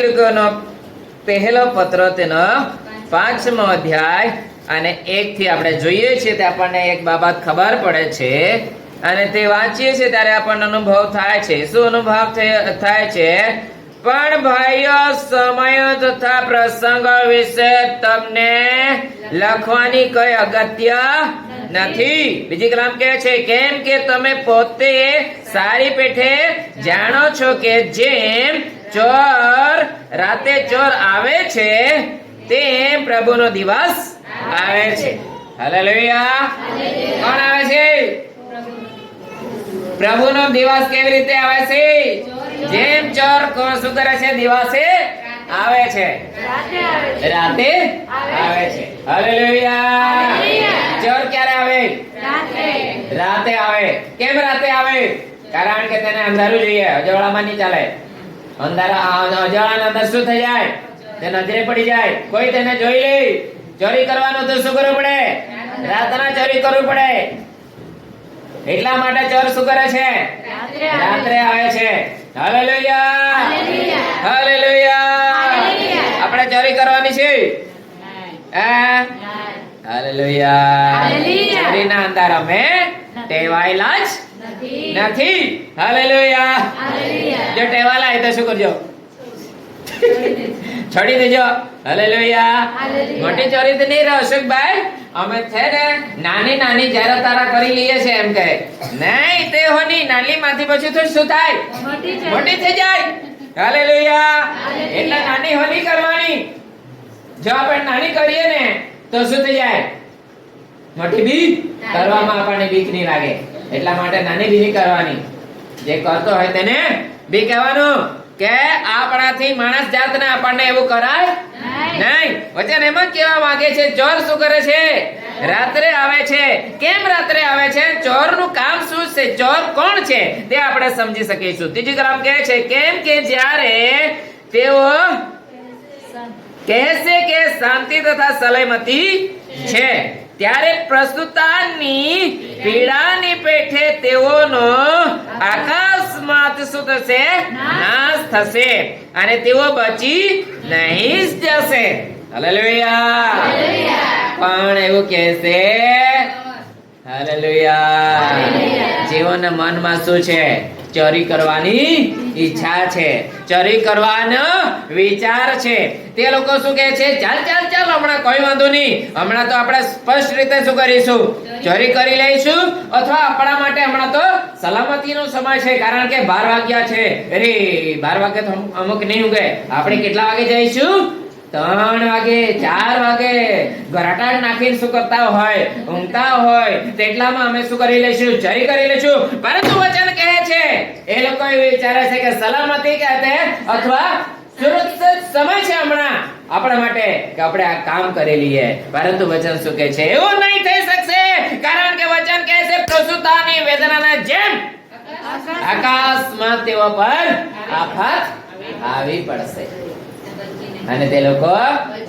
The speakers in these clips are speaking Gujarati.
લોકોનો પહેલો પત્ર તેનો 5મો અધ્યાય અને 1 થી આપણે જોઈએ છીએ તે આપણને એક બાબત ખબર પડે છે અને તે વાંચીએ છીએ ત્યારે આપણને અનુભવ થાય છે. શું અનુભવ થાય છે? પણ ભાઈઓ, સમય તથા પ્રસંગ વિશે તમને લખવાની કઈ અગત્ય નથી. બીજી કલામ કહે છે, કેમ કે તમે પોતે સારી પેઠે જાણો છો કે જેમ ચોર રાતે ચોર આવે છે તેમ પ્રભુનો દિવસ આવે છે. હાલેલુયા. કોણ આવે છે? પ્રભુનો દિવસ કેવી રીતે આવે છે? જેમ ચોર શું કરે છે? દિવસે આવે છે, રાતે આવે છે. હાલેલુયા. ચોર ક્યારે આવે? રાતે આવે. કેમ રાતે આવે? કારણ કે તેને અંધારું જોઈએ, અજવાળામાં નહીં ચાલે. અજવાળાના અંદર શું થઈ જાય? તે નજરે પડી જાય. કોઈ તેને જોઈ લે. ચોરી કરવાનું તો શું કરવું પડે? રાતના ચોરી કરવું પડે. એટલા માટે ચોર શું કરે છે? રાત્રે આવે છે. હાલેલુયા. હાલેલુયા. આપણે ચોરી કરવાની છે? હાલેલુયા. ચોરીના અંદર અમે ટેવાયેલા જ નથી. હાલેલુયા. જો ટેવાયેલા તો શું કરજો? છોડી દેજો. હાલેલુયા. મોટી ચોરી તો નહીં રહે અશોકભાઈ. અમે છે ને નાની નાની જરા તારા કરી લઈએ છે એમ કહે. નહીં, તે હોની નાની માંથી પછી તો શું થાય? મોટી થઈ જાય. હાલેલુયા. એટલે નાની હોની કરવાની. જો આપણે નાની કરીએ ને તો શું થઈ જાય? મોટી બી કરવામાં આપણને બીક નહીં લાગે. એટલા માટે નાની બી કરવાની. જે કરતો હોય તેને બી કહેવાનું કે આપણાથી માણસ જાતને આપણને એવું કરાય નહીં. વચન એમ જ કહેવા માંગે છે, ચોર શું કરે છે? રાત્રે આવે છે. કેમ રાત્રે આવે છે? ચોરનું કામ શું છે? ચોર કોણ છે તે આપણે સમજી શકીશું. ત્રીજી કલામ કહે છે, કેમ કે જ્યારે તેઓ કહેશે કે શાંતિ તથા સલામતી છે ત્યારે પ્રસ્તુતાની પીડાની પેઠે તેઓનો આકાશમાં શું થશે? નાશ થશે અને તેઓ બચી નહીં જશે. હાલેલુયા. પણ એવું કહેશે. હાલેલુયા. જીવોના મનમાં શું છે? ચોરી કરવાની ઈચ્છા છે, ચોરી કરવાનો વિચાર છે. તે લોકો શું કહે છે? ચાલ ચાલ ચાલ, હમણાં કોઈ વાંધો નહીં, હમણાં તો આપણે સ્પષ્ટ રીતે શું કરીશું? ચોરી કરી લઈશું. અથવા આપણા માટે હમણાં તો સલામતીનો સમય છે, કારણ કે 12 વાગ્યા છે. અરે 12 વાગે તો અમુક નહીં ઊંઘે. આપણે કેટલા વાગે જઈશું? 3 વાગે, 4 વાગે ઘરાટા નાખીને શું કરતા હોય? ઊંઘતા હોય. તેટલામાં અમે શું કરી લઈશું? ચોરી કરી લઈશું. પરંતુ વચન કહે છે, એ લોકો એવું વિચારે છે કે સલામતી કહેતે અથવા સુરક્ષિત સમય છે હમણાં આપણા માટે કે આપણે આ કામ કરી લઈએ. પરંતુ વચન શું કહે છે? એવું નહીં થઈ શકશે. કારણ કે વચન કહે છે, પ્રસૂતાની વેદનાના જેમ આકાશમાં તેઓ પર આફત આવી પડશે અને તે લોકો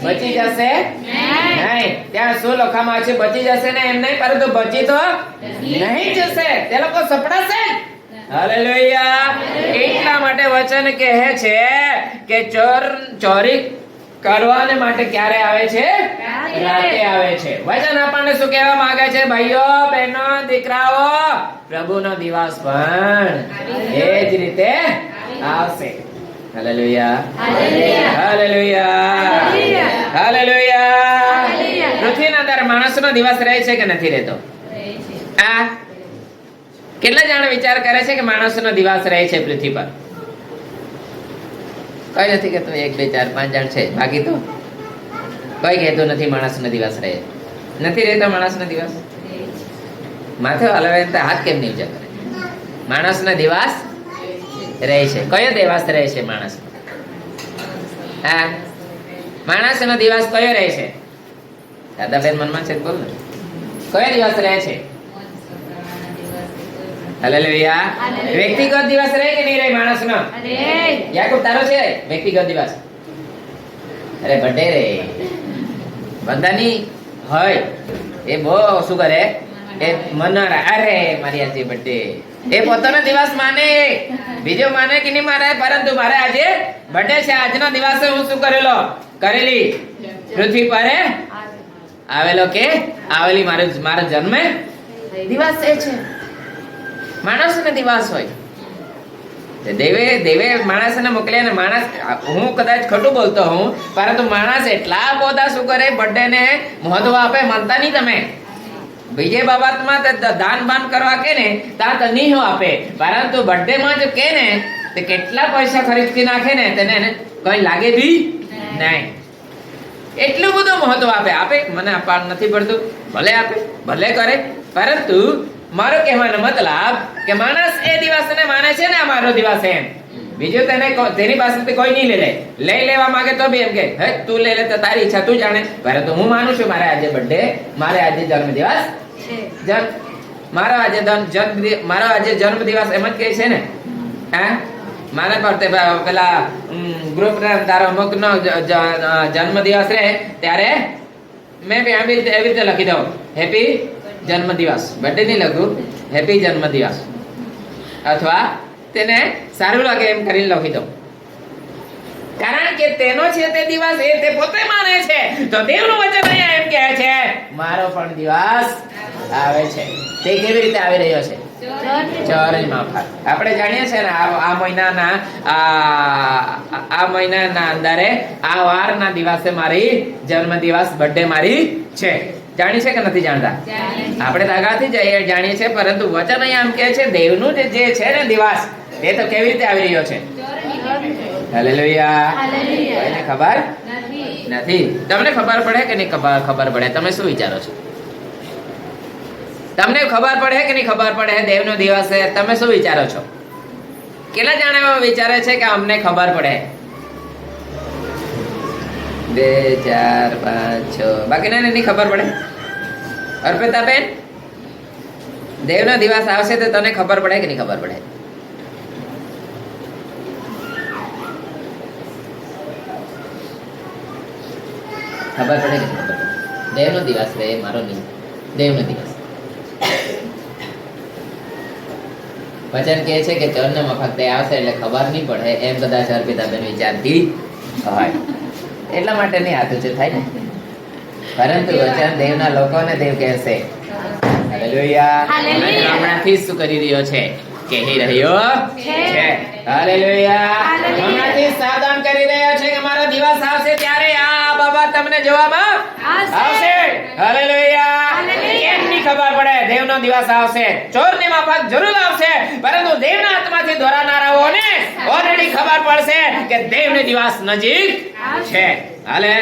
બચી જશે નહીં. ત્યાં શું લખવામાં છે? બચી જશે ને એમ નહીં, પરંતુ બચી તો નહીં જશે. તે લોકો સપડાશે. હાલેલુયા. એટલા માટે વચન કહે છે કે ચોરી કરવાને માટે ક્યારે આવે છે? રાતે આવે છે. વચન આપણને શું કહેવા માંગે છે? ભાઈઓ, બહેનો, દીકરાઓ, પ્રભુનો દિવસ પણ એ જ રીતે આવશે. હાલેલુયા. હાલેલુયા. હાલેલુયા. પૃથ્વીના અંદર માણસનો દિવસ રહે છે કે નથી રહેતો? કેટલા જણ વિચાર કરે છે કે માણસનો દિવસ રહે છે પૃથ્વી પર? કઈ નથી કહેતો. 1 2 4 5 જણ છે, બાકી તો કઈ કહેતું નથી માણસનો દિવસ રહે. નથી રહેતો માણસનો દિવસ? માથે હલાવે તો હાથ કેમ નહીં ઊંચા કરે? માણસનો દિવસ રહે છે. કયો દિવસ રહે છે માણસ? માણસનો દિવસ કયો રહે છે? દાદાબેન મનમાં છે બોલ ને. કયો દિવસ રહે છે? હાલેલુયા. વ્યક્તિગત દિવસ રહે કે નહીં રહે માણસનો? યાકુબ, તારો છે વ્યક્તિગત દિવસ? અરે બર્થડે રે બધાની હોય. એ બહુ શું કરે? એ મનારા. અરે મારી આજે બર્થડે એ પોતાનો દિવસ માને, બીજો માને કે નહીં માને, પરંતુ મારે આજે બર્થડે છે, આજના દિવસે હું શું કરેલી પૃથ્વી પર આવેલો કે આવેલી મારો જન્મ દિવસ એ છે. માણસને દિવસ હોય, દેવે માણસને મોકલ્યા ને માણસ, હું કદાચ ખોટું બોલતો હું, પરંતુ માણસ એટલા બધા શું કરે બર્થડે ને મહત્વ આપે, માનતા નહીં તમે. બીજે બાબતમાં દાન બાન કરવા કે ને ત્યાં તો નહીં આપે, પરંતુ બર્થડે માં જો કે ને તો કેટલા પૈસા ખરીદથી નાખે ને તેને કઈ લાગે બી નહીં. એટલું બધું મહત્વ આપે. મને આપવા નથી પડતું, ભલે આપે, ભલે કરે, પરંતુ મારો કહેવાનો મતલબ કે માણસ એ દિવસને માને છે ને આ મારો દિવસ એમ. બીજું તેની પાસેથી કોઈ નહીં લઈ લેવા માંગે તો બી એમ કે હે તું લઈ લે તો તારી ઈચ્છા તું જાણે, પરંતુ હું માનું છું મારે આજે બર્થડે, મારે આજે જન્મદિવસ, મારો આજે જન્મદિવસ એમ જ કહે છે ને. હે મારા પર પેલા ગ્રુપ તારો અમુક નો જન્મદિવસ રહે ત્યારે મેં બી એવી રીતે લખી દઉં હેપી જન્મદિવસ, બર્થડે નહીં લખું, હેપી જન્મદિવસ, અથવા તેને સારું લાગે એમ કરીને લખી દઉં. કારણ કે તેનો છે તે દિવસ એ તે પોતે માને છે, તો દેવનું વચન અહીંયા એમ કહે છે મારો પણ દિવસ આવે છે. તે કેવી રીતે આવી રહ્યો છે? ચોરી માફક. આપણે જાણીએ છીએ ને આ મહિનાના અંદરે આ વારના દિવસે મારી જન્મદિવસ બર્થડે મારી છે. જાણી છે કે નથી જાણતા? આપણે આગળથી જાણીએ છીએ, પરંતુ વચન અહીંયા એમ કહે છે દેવનું જે છે ને દિવસ એ તો કેવી રીતે આવી રહ્યો છે? હાલેલુયા. કોઈને ખબર નથી? તમને ખબર પડે કે નહીં ખબર પડે? તમે શું વિચારો છો? તમને ખબર પડે કે નહીં ખબર પડે દેવનો દિવસ છે? તમે શું વિચારો છો? કેટલા જણા વિચારે છે કે અમને ખબર પડે? 2 4 5 6 બાકીના નહીં ખબર પડે? અર્પિતા બેન, દેવનો દિવસ આવશે તો તને ખબર પડે કે નહીં ખબર પડે? ખબર પડે કે નહીં ખબર પડે? દેવનો દિવસ રે, મારો નહીં, દેવનો દિવસ. વચન કહે છે કે ચરને મફત આવશે એટલે ખબર નહીં પડે એમ કદાચ અર્પિતા બેન વિચારતી હોય, એટલા માટે નહીં હાથ ઊંચું થાય ને. પરંતુ વચન દેવના લોકોને દેવ કહેશે હાલેલુયા. હમણાંથી શું કરી રહ્યો છે? કહી રહ્યો છે હાલેલુયા. હમણાંથી સાવધાન કરી રહ્યો છે કે મારો દિવસ આવશે ત્યારે આ બાબા તમને જોવામાં આવશે. હાલેલુયા. કેમ નહીં ખબર પડે? દેવનો દિવસ આવશે, ચોરની માફક જરૂર આવશે, પરંતુ દેવના હાથમાંથી ધોરાનારાઓને ઓલરેડી ખબર પડશે કે દેવનો દિવસ નજીક છે. હાલે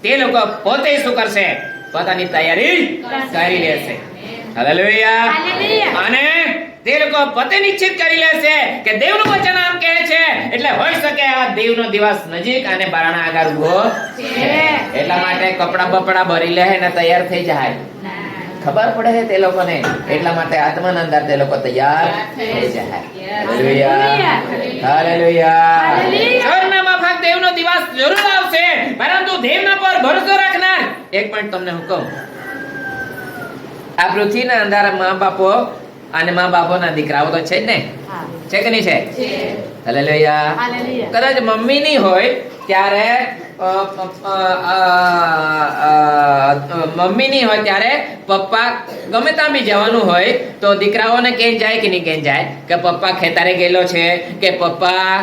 તે લોકો પોતે શું કરશે? પોતાની તૈયારી કરી લેશે. હાલેલુયા. અને તે લોકો પોતે નિશ્ચિત કરી લેશે કે દેવનું વચન આમ કહે છે એટલે હોઈ શકે આ દેવનો દિવસ નજીક અને બારણા આગળ ઉભો છે. એટલા માટે કપડા બપડા ભરી લે ને તૈયાર થઈ જાય. ખબર પડે તે લોકોને, એટલા માટે આત્માના અંદર તે લોકો તૈયાર થઈ જાય. હાલેલુયા. હાલેલુયા. ચોરના માફક દેવનો દિવસ જરૂર આવશે, પરંતુ દેવના પર ભરોસો રાખનાર. એક પોઈન્ટ તમને હું કહું, આ પૃથ્વીના અંદર મા બાપો અને મા બાપોના દીકરાઓ તો છે જ ને, છે કે નહીં છે? હાલેલુયા. કદાચ મમ્મી નહીં હોય ત્યારે મમ્મી નહીં હોય ત્યારે પપ્પા ગમે ત્યાં બી જવાનું હોય તો દીકરાઓને કેમ જાય કે નહીં કેમ જાય કે પપ્પા ખેતારે ગયેલો છે કે પપ્પા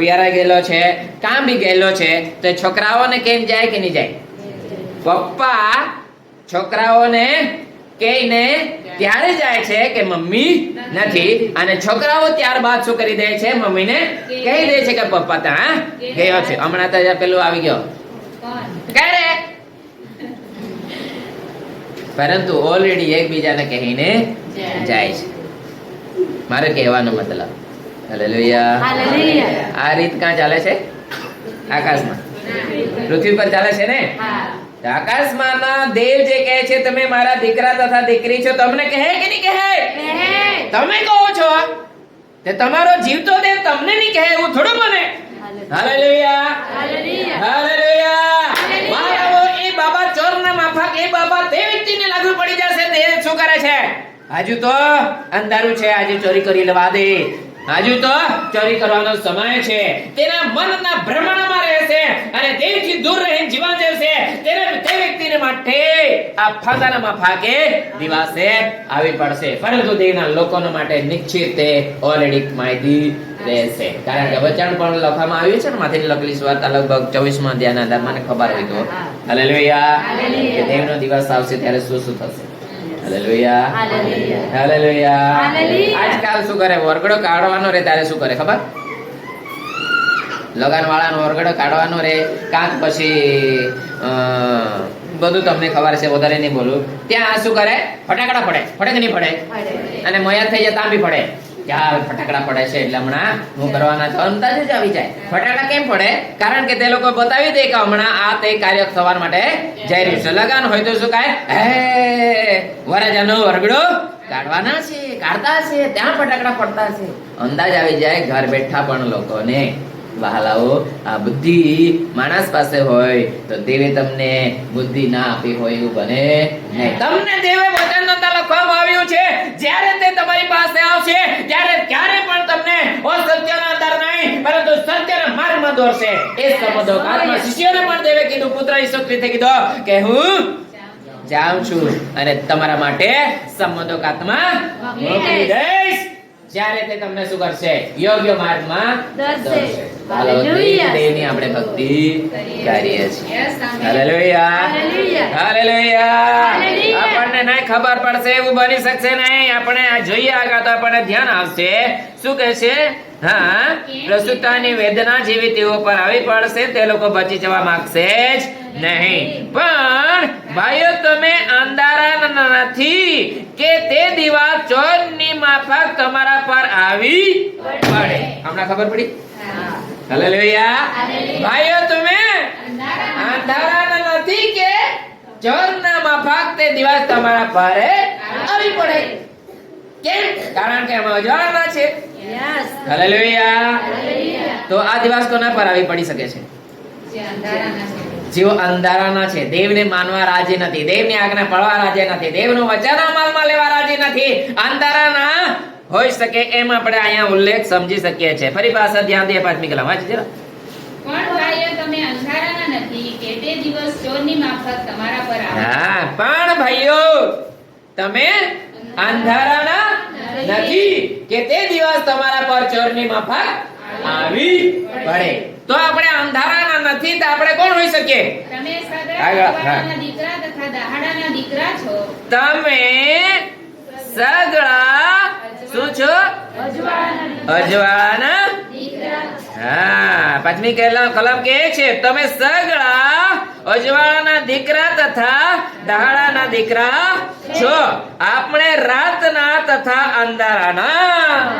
વિયારા ગયેલો છે, કામ બી ગયેલો છે, તો છોકરાઓને કેમ જાય કે નહીં જાય? પપ્પા છોકરાઓને કહીને ત્યારે જાય છે કે મમ્મી નથી, અને છોકરાઓ ત્યારબાદ શું કરી દે છે? મમ્મીને કહી દે છે કે પપ્પા ત્યાં ગયો છે. હમણાં તો પેલું આવી ગયો ક્યારે, પરંતુ ઓલરેડી એકબીજાને કહીને જાય છે. મારે કહેવાનો મતલબ હાલેલુયા. આ રીત ક્યાં ચાલે છે? આકાશમાં, પૃથ્વી પર ચાલે છે ને. આકાશમાં દેવ જે કહે છે તમે મારા દીકરા તથા દીકરી છો, તમને કહે કે નહીં કહે? તમે કહો છો તે તમારો જીવતો દેવ તમને નહીં કહે એવું થોડું બને. હાલેલુયા. હાલેલુયા. મારા એ બાબા ચોરના માફક એ બાબા તે વ્યક્તિને લાગુ પડી જશે. તે શું કરે છે? હજુ તો અંધારું છે, આજે ચોરી કરી લેવા દે, હજુ તો ચોરી કરવાનો સમય છે. તેના મનના ભ્રમણમાં રહેશે અને દેવથી દૂર રહીને જીવન જીવશે. તે વ્યક્તિને માટે આ ફાંદાના ફાકે દિવસે આવી પડશે, પરંતુ દેવના લોકોનો માટે નિશ્ચિત તે ઓલરેડી માહિતી રહેશે. કારણ કે વચન પણ લખવામાં આવ્યું છે ને, માથેની લખેલી વાર્તા લગભગ 24મા અધ્યાયના અંદર મને ખબર હોય તો હાલેલુયા કે દેવનો દિવસ આવશે ત્યારે શું શું થશે. Hallelujah hallelujah. આજકાલ શું કરે, વરગડો કાઢવાનો રે ત્યારે શું કરે ખબર? લગન વાળાનો વરગડો કાઢવાનો રે, કાંક પછી બધું તમને ખબર છે, વધારે નહીં બોલું. ત્યાં શું કરે? ફટાકડા પડે. પડે કે નહીં પડે? અને મોયાદ થઈ જાય ત્યાં બી પડે. ક્યાં ફટાકડા પડે છે એટલે હમણાં હું કરવાના તો અંદાજ જ આવી જાય. ફટાકડા કેમ પડે? કારણ કે તે લોકો બતાવી દે કે હમણાં આ તે કાર્ય થવા માટે જઈ રહ્યું છે. લગન હોય તો શું કહે? હે વરરાજાનો વરગડો કાઢવાના છે, કાઢતા છે, ત્યાં ફટાકડા પડતા છે. અંદાજ આવી જાય ઘર બેઠા પણ લોકોને. વહાલાઓ, આ બુદ્ધિ માણસ પાસે હોય તો દેવે તમને બુદ્ધિ ના આપી હોય એવું બને નહીં. તમને દેવે વચન અંદર લખવામાં આવ્યું છે, જ્યારે તે તમારી પાસે આવશે ત્યારે ક્યારે પણ તમને અસત્યના અંદર નહીં પરંતુ સત્યના માર્ગમાં દોરશે. એ સમોદોકાતમાં શિષ્યોને પણ દેવે કીધું, પુત્ર ઈસુ ખ્રિસ્તે કીધું કે હું જાઉં છું અને તમારા માટે સમોદોકાતમાં મોકલી દઈશ, જ્યારે તે તમને શું કરશે? યોગ્ય માર્ગમાં દોરશે. દેવની આપણે ભક્તિ કરીએ છીએ. Hallelujah hallelujah. આપણને નહીં ખબર પડશે એવું બની શકશે નહીં. આપણે આ જોઈએ આગળ તો આપણને ધ્યાન આવશે. શું કહે છે? હા, પ્રસૂતાની વેદના જેવી તેઓ પર આવી પડશે, તે લોકો બચી જવા માંગશે જ નહીં. પણ ભાઈઓ, તમે અંધારા નથી કે તે દીવા ચોરની માફક તમારા પર આવી પડે. હમણાં ખબર પડી? હાલેલુયા. ભાઈઓ, તમે અંધારા નથી કે ચોરના માફક તે દિવસ તમારા પર આવી પડે. કેમ? કારણ કે અમે અજાણતા છે. હાલેલુયા. તો આ દિવસ કોના પર આવી પડી શકે છે? જેઓ અંધારાના છે, દેવને માનવા રાજી નથી, દેવની આજ્ઞા પાળવા રાજી નથી, દેવનું વચન અમલમાં લેવા રાજી નથી, અંધારાના હોઈ શકે એમ આપણે અહીંયા ઉલ્લેખ સમજી શકીએ છીએ. ફરી પાછા ધ્યાન દે 5મી કલમ વાંચી જરા. પણ ભાઈઓ, તમે અંધારાના નથી કે તે દિવસ ચોરની માફક તમારા પર આવે. હા, પણ ભાઈઓ, તમે અંધારાના નથી કે તે દિવસ તમારા પર ચોરની માફક આવી પડે. તો આપણે અંધારાના નથી તો આપણે કોણ હોઈ શકીએ? તમે સગળા દીકરા તથા દહાડાના દીકરા છો. તમે સગળા શું છો? અજવાળાના દીકરા. હા, 5મી કલમ કે છે, તમે સગળા અજવાળાના દીકરા તથા દહાડાના દીકરા છો. આપણે રાતના તથા અંધારાના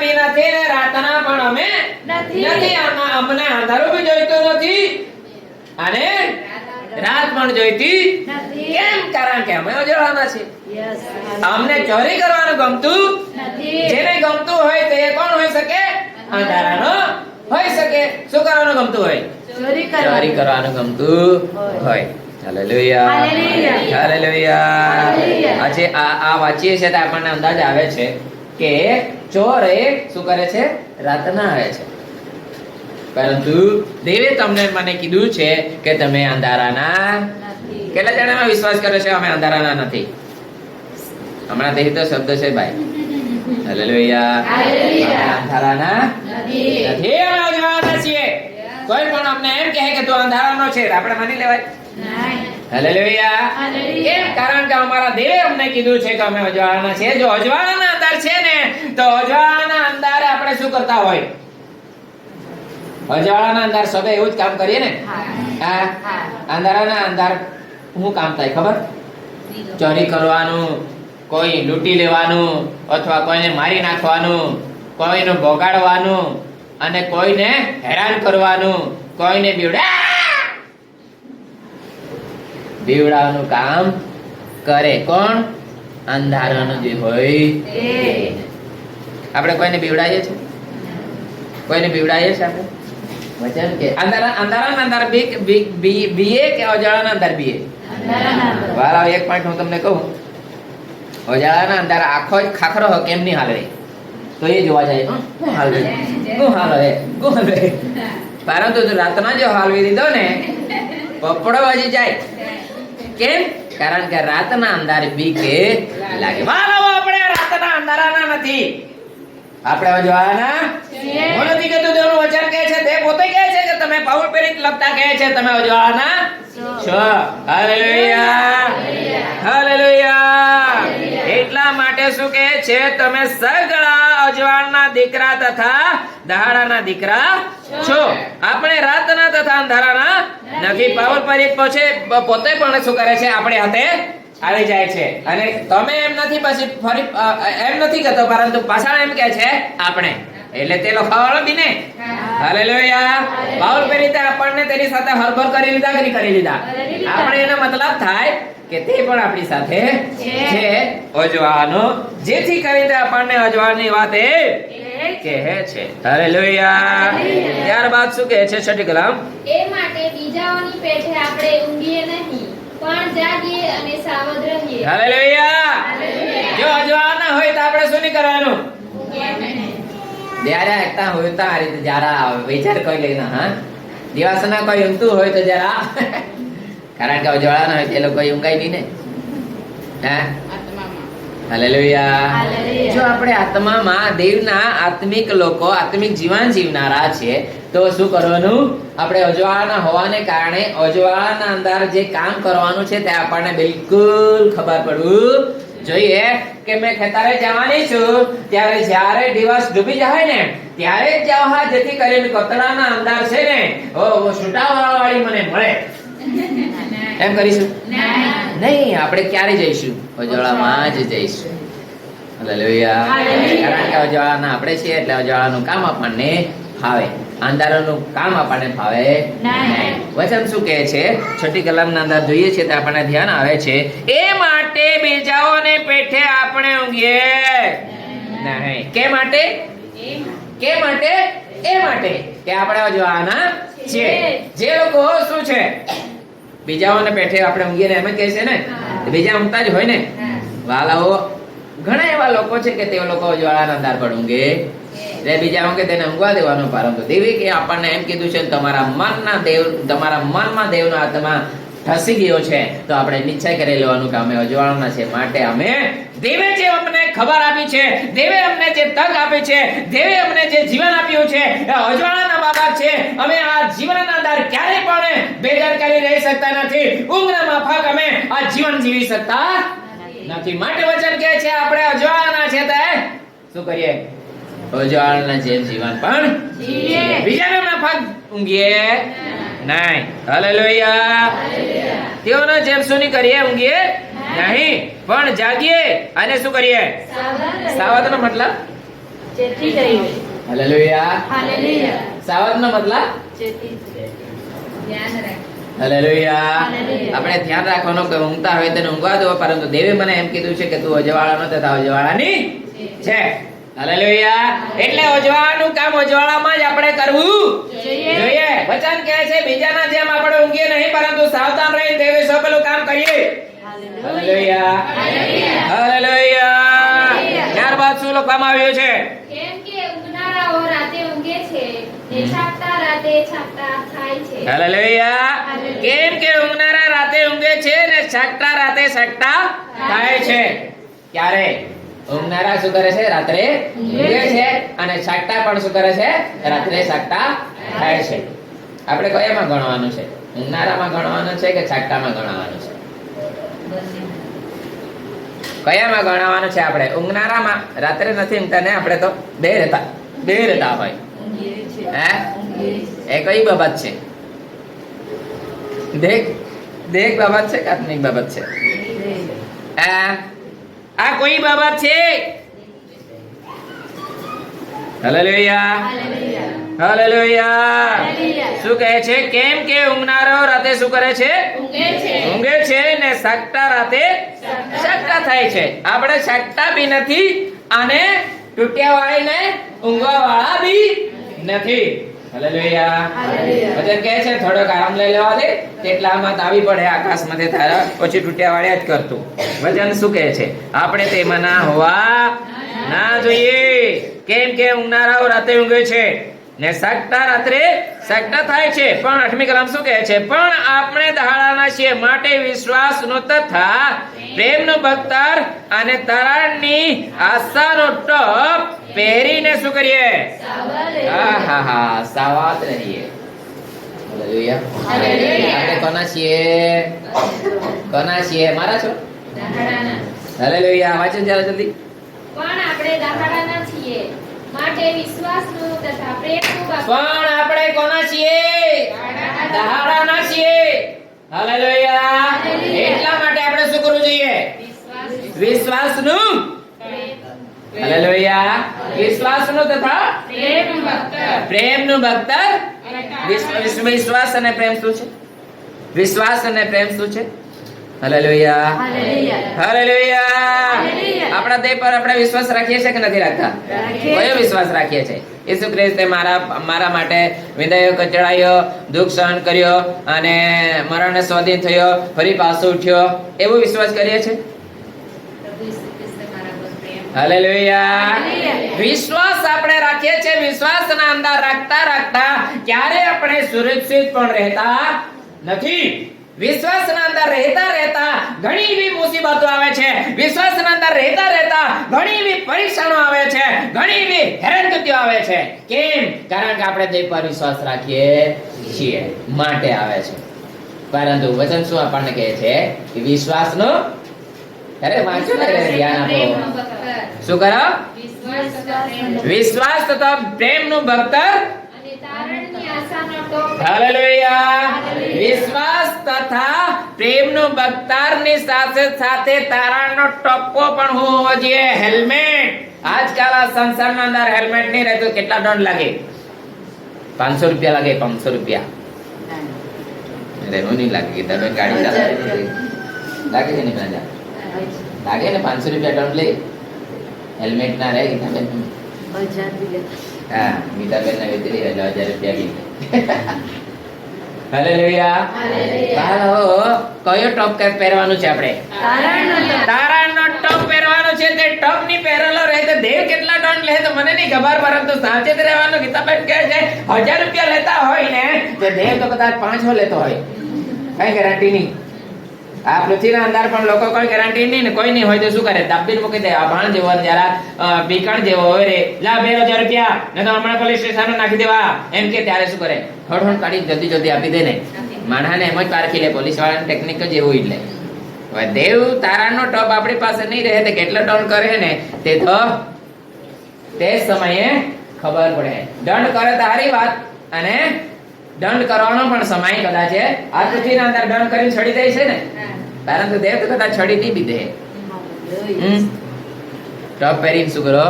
બી નથી ને રાતના પણ અમે નથી. અમને અંધારું બી જોઈતું નથી અને રાત પણ જોઈતી નથી. કેમ? કારણ કે અમે અજવાળાના છીએ. અમને ચોરી કરવાનું ગમતું નથી. જેને ગમતું હોય તે કોણ હોઈ શકે? અંધારાનો હોઈ શકે. શું કરવાનું ગમતું હોય? ચોરી કરવાનું ગમતું હોય. Hallelujah hallelujah. આજે આ વાંચીએ છીએ તો આપણને અંદાજ આવે છે કે ચોર એ શું કરે છે? રાતના આવે છે. પરંતુ દેવે તમને મને કીધું છે કે તમે અંધારાના નથી. કેટલા જણામાં વિશ્વાસ કરે છે અમે અંધારાના નથી? હમણાં તે તો શબ્દ છે ભાઈ. હાલેલુયા. અંધારાના નથી, અમે અજવાળાના છીએ. કોઈ પણ અમને એમ કહે કે તું અંધારાનો છે, આપણે માની લેવાય? હાલેલુયા. કેમ? કારણ કે અમારા દેવે અમને કીધું છે કે અમે અજવાળાના છીએ. જો અજવાળાના અંદર છે ને તો અજવાળાના અંદર આપણે શું કરતા હોય? અજવાળાના અંદર સবে એવું જ કામ કરીએ ને. હા, અંધારાના અંદર શું કામ થાય ખબર? ચોરી કરવાનું, કોઈ લૂંટી લેવાનું, અથવા કોઈને મારી નાખવાનું, કોઈનું બગાડવાનું અને કોઈને હેરાન કરવાનું, કોઈને બીવડાવવાનું કામ કરે. કોણ? અંધારાનું જે હોય. આપણે કોઈને બીવડાવીએ છીએ? કોઈને બીવડાવીએ છીએ આપણે? વચન કે અંધારાના અંદર બીએ કે અજાણાના અંદર બીએ? વાલા, એક પોઈન્ટ હું તમને કહું. ઉજાળાના અંદર આખો જ ખાખરો કેમ નહીં હાલે તો એ જોવા જાય હું હાલવે પરંતુ જો રાતના જો હાલવી દીધો ને પપડો વાજી જાય કેમ કારણ કે રાતના અંધારે બીકે લાગે વાલો આપણે રાતના અંધારાના નથી આપણે અજવાળાના હું નથી કહેતો તેનું વચન કહે છે તે પોતે કહે છે કે તમે પાઉલ પેરિત લખતા કહે છે તમે અજવાળાના છો હાલેલુયા હાલેલુયા એટલા માટે શું કહે છે તમે સગળા અજવાળના દીકરા તથા દહાડાના દીકરા છો આપણે રાતના તથા અંધારાના નથી પાઉલ પેરિત પોતે પણ શું કરે છે આપણે હાથે આવી જાય છે અને તમે એમ નથી પછી ફરી એમ નથી કહેતો પરંતુ પાછળ એમ કહે છે આપણે એટલે તે લખાવાળો બી ને હાલેલુયા પાઉલ પેરિતે આપણને તેની સાથે હરભર કરી લીધા કે નહીં કરી લીધા આપણે એનો મતલબ થાય કે તે પણ આપણી સાથે છે અજવાળાનો જેથી કરીને આપણને અજવાળાની વાત એ કહે છે હાલેલુયા ત્યારબાદ શું કહે છે છઠ્ઠી કલમ એ માટે બીજાઓની પેઠે આપણે ઊંઘીએ નહીં પણ જાગીએ અને સાવધ રહીએ હાલેલુયા જો અજવાળા હોય તો આપણે શું નહીં કરવાનું જ્યારે એકતા હોય તો આ રીતે જરા વિચાર કરી લઈને હા દિવસના કોઈ ઊંઘતું હોય તો જરા કારણ કે અજવાળા ના હોય તે લોકો ઊંઘાય નહીં ને હા હાલેલુયા જો આપણે આત્મામાં દેવના આત્મિક લોકો આત્મિક જીવન જીવનારા છે તો શું કરવાનું આપણે અજવાળાના હોવાને કારણે અજવાળાના અંદર જે કામ કરવાનું છે તે આપણને બિલકુલ ખબર પડવું જોઈએ કે મેં ખેતરે જવાની છું ત્યારે જ્યારે દિવસ ડૂબી જાય ને ત્યારે જ જવા જેથી કરીને કતરાના અંદર છે ને છૂટાવાળી મને મળે એમ કરીશું નહીં આપણે ક્યારે જઈશું અજવાળામાં જ જઈશું હાલેલુયા કારણ કે અજવાળાના આપણે છીએ એટલે અજવાળાનું કામ આપણને ફાવે અંધારાનું કામ આપણને ફાવે નહીં વચન શું કહે છે છઠ્ઠી કલમના અંદર જોઈએ છે તો આપણને ધ્યાન આવે છે એ માટે બીજાઓને પેઠે આપણે ઊંઘીએ નહીં કે માટે એ માટે કે આપણે અજવાળાના છીએ જે લોકો શું છે બીજાઓને પેઠે આપણે ઊંઘીએ ને એમ જ કહે છે ને બીજા ઊંઘતા જ હોય ને વાલાઓ ઘણા એવા લોકો છે કે તે લોકો અજવાળાના અંધાર પર ઊંઘે એટલે બીજા ઊંઘે તેને ઊંઘવા દેવાનો પરંતુ દેવી કે આપણને એમ કીધું છે તમારા મનમાં દેવનો આત્મા ઠસી ગયો છે તો આપણે નિશ્ચય કરી લેવાનું કે અમે અજવાળાના છે માટે અમે દેવે જે અમને ખબર આપી છે દેવે અમને જે તક આપી છે દેવે અમને જે જીવન આપ્યું છે એ અજવાળાના બાબત છે અમે આ જીવનના અંદર ક્યારેય પણ બેદરકારી રહી શકતા નથી ઊંઘના માફક અમે આ જીવન જીવી શકતા નથી માટે વચન કહે છે આપણે અજવાળાના છે તે શું કરીએ અજવાળાના જેમ જીવન પણ જીવીએ બીજાના માફક ઊંઘીએ નહીં હાલેલુયા તેઓના જેમ શું નહીં કરીએ ઊંઘીએ નહીં પણ જાગીએ અને શું કરીએ સાવધનો મતલબ જેથી રહીએ હાલેલુયા હાલેલુયા સાવધનો મતલબ જેથી ધ્યાન રાખ હાલેલુયા આપણે ધ્યાન રાખવાનું કે ઊંઘતા હોય તેને ઊંઘવા દો પરંતુ દેવે મને એમ કીધું છે કે તું અજવાળાનો તથા અજવાળાની છે હાલેલુયા એટલે અજવાળાનું કામ અજવાળામાં જ આપણે કરવું જોઈએ વચન કહે છે બીજાના જેમ આપણે ઊંઘીએ નહીં પરંતુ સાવધાન રહી દેવે સૌ પેલું કામ કરીએ હાલેલુયા હાલેલુયા ત્યારબાદ શું લખવામાં આવ્યું છે કેમ કે ઊંઘનારાઓ રાતે ઊંઘે છે ને છાપતા રાતે છાપતા થાય છે હાલેલુયા કેમ કે ઊંઘનારા રાતે ઊંઘે છે ને છાકટા રાતે છાકટા થાય છે ક્યારે ઊંઘનારા શું કરે છે રાત્રે ઊંઘે છે અને છાકટા પણ શું કરે છે રાત્રે છાકટા થાય છે આપણે કયામાં ગણવાનું છે ઊંઘનારામાં ગણવાનું છે કે છાકટામાં ગણવાનું છે કયામાં ગણવાનું છે આપણે ઊંઘનારામાં રાત્રે નથી ઊંઘતા ને આપણે તો બે રહેતા હોય હે એ કઈ બાબત છે દેખ બાબત છે કે આત્મિક બાબત છે આ કોઈ બાબત છે હાલેલુયા હાલેલુયા શું કહે છે કેમ કે ઊંઘનારો રાતે શું કરે છે ઊંઘે છે ને સાકટા રાતે સાકટા થાય છે આપણે સાકટા બી નથી અને તૂટ્યા વાળીને ઊંઘવા વાળા બી નથી હાલેલુયા. હાલેલુયા. વચન કહે છે થોડોક આરામ લઈ લેવા દે તેટલામાં તો આવી પડે આકાશમાંથી તારા પછી તૂટ્યા વાળ્યા જ કરતું. વચન શું કહે છે? આપણે તેમાં ના હોવા ના જોઈએ. કેમ કે ઊંઘનારાઓ રાતે ઊંઘે છે ને સાગતા રાત્રે સાગતા થાય છે. પણ 8મી કલમ શું કહે છે? પણ આપણે દહાડાના છીએ માટે વિશ્વાસનો તથા પ્રેમનો બખ્તર અને તરાણની આશાનો ટોપ પહેરીને શું કરીએ? આહાહા, સાવધ રહીએ. હાલેલુયા. હાલેલુયા. આપણે કોના છીએ? કોના છીએ? મારા છો? દહાડાના. હાલેલુયા. વાંચો જરા જલ્દી. પણ આપણે દહાડાના છીએ માટે વિશ્વાસનું તથા પ્રેમનું બખ્તર પણ આપણે કોના છીએ? દહાડાના છીએ. હાલેલુયા. હાલેલુયા. એટલા માટે આપણે શું કરવું જોઈએ? વિશ્વાસનું. હાલેલુયા. વિશ્વાસનું તથા પ્રેમનું બખ્તર. પ્રેમનું બખ્તર. વિશ્વાસ અને પ્રેમ શું છે? વિશ્વાસ અને પ્રેમ શું છે? હાલેલુયા. હાલેલુયા. હાલેલુયા. હાલેલુયા. આપણા દેહ પર આપણે વિશ્વાસ રાખીએ છીએ કે નથી રાખતા? રાખીએ. કયો વિશ્વાસ રાખીએ છીએ? ઈસુ ખ્રિસ્તે મારા માટે વિદાયો કચડાયો, દુઃખ સહન કર્યો અને મરણને સ્વાધીન થયો, ફરી પાછો ઉઠ્યો, એવો વિશ્વાસ કરીએ છીએ? પ્રભુ ઈસુ ખ્રિસ્તે મારા પર પ્રેમ. હાલેલુયા. હાલેલુયા. વિશ્વાસ આપણે રાખીએ છીએ. વિશ્વાસના અંદર રાખતા રાખતા ક્યારે આપણે સુરક્ષિત પણ રહેતા નથી. વિશ્વાસના અંદર રહેતા રહેતા ઘણી એવી મુસીબતો આવે છે. વિશ્વાસના અંદર રહેતા રહેતા ઘણી એવી પરીક્ષાઓ આવે છે, ઘણી એવી હેરાનગતિઓ આવે છે. કેમ? કારણ કે આપણે દેવ પર વિશ્વાસ રાખીએ છીએ માટે આવે છે. પરંતુ વચન શું આપણને કહે છે? કે વિશ્વાસનો અરે વાંચો ને, ધ્યાન પ્રેમનું આપો. બખ્તર. શું કરો? વિશ્વાસ તથા પ્રેમ. વિશ્વાસ તથા પ્રેમનું બખ્તર. અને તારણની આશાનો ટોપ હાલેલુયા. વિશ્વાસ તથા પ્રેમનું બખ્તરની સાથે સાથે તારણનો ટપ્પો પણ હોવો જોઈએ. હેલ્મેટ. આજકાલ આ સંસારના અંદર હેલ્મેટ નહીં રહેતું કેટલા દંડ લાગે? 500 રૂપિયા લાગે. 500 રૂપિયા રહેવું નહીં લાગે. તમે ગાડી ચાલાવે લાગે છે ને? રાજા લાગે ને? 500 રૂપિયા દંડ લે. હેલ્મેટ ના રહે. ગીતાબેન હા, ગીતાબેન ના વેચી 1000 રૂપિયા બી. હાલેલુયા. હાલેલુયા. કયો ટોપ પહેરવાનું છે આપણે? તારણનો ટોપ. તારણનો ટોપ પહેરવાનો છે. તે ટોપ ની પહેરેલો રહે તો દેવ કેટલા દંડ લે તો મને નહીં ખબર, પરંતુ સાચેત રહેવાનું. ગીતાબેન કહે છે 1000 રૂપિયા લેતા હોય ને તો દેવ તો કદાચ 500 લેતો હોય. કઈ ગેરંટી નહીં. આ પૃથ્વીના અંદર પણ લોકો કોઈ ગેરંટી નહીં ને કોઈ નહીં હોય તો શું કરે? દાબીને મૂકી દે. આ ભાણ જેવો જરા બીકણ જેવો હોય રે, લા 2000 રૂપિયા ને તો હમણાં પોલીસ સ્ટેશન નાખી દેવા એમ કે ત્યારે શું કરે? હળ કાઢી જલ્દી જલ્દી આપી દે ને. માણસને એમ જ પારખી લે. પોલીસ વાળાની ટેકનિક જ એવું એટલે. હવે દેવ તારાનો ટોપ આપણી પાસે નહીં રહે તો કેટલો ટોન કરે ને તે તો તે સમયે ખબર પડે. દંડ કરે તો સારી વાત, અને દંડ કરવાનો પણ સમય કદાચ આ પૃથ્વીના અંદર દંડ કરીને છડી દે છે ને, પરંતુ દેવ તો કદાચ છડી નહીં બી દે. ટોપ પહેરીને શું કરો?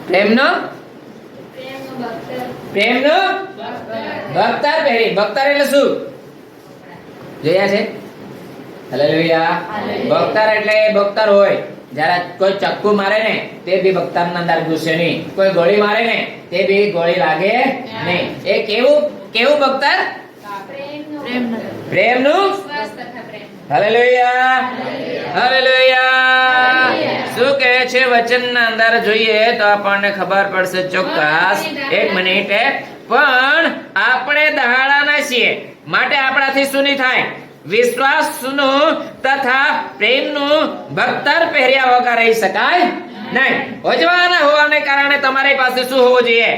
પ્રેમનો પ્રેમનું બખ્તર. પ્રેમનો બખ્તર પહેરી. બખ્તર એટલે શું જોયા છે? હાલેલુયા. હાલેલુયા. બખ્તર એટલે બખ્તર હોય. જરા કોઈ ચક્કુ મારે ને તે બી બખ્તરના અંદર ઘૂસે નહીં. કોઈ ગોળી મારે ને તે બી ગોળી લાગે નહીં. એ કેવું બખ્તર? પ્રેમનું. પ્રેમનું. વિશ્વાસ તથા પ્રેમ. હાલેલુયા. હાલેલુયા. શું કહે છે વચનના અંદર જોઈએ તો આપણને ખબર પડશે ચોક્કસ. એક મિનિટ. પણ આપણે દહાડાના છીએ માટે આપણાથી શું નહીં થાય? વિશ્વાસનું તથા પ્રેમનું બખ્તર પહેર્યા વગર રહી શકાય નહીં. ઓજવાના હોવાને કારણે તમારી પાસે શું હોવું જોઈએ?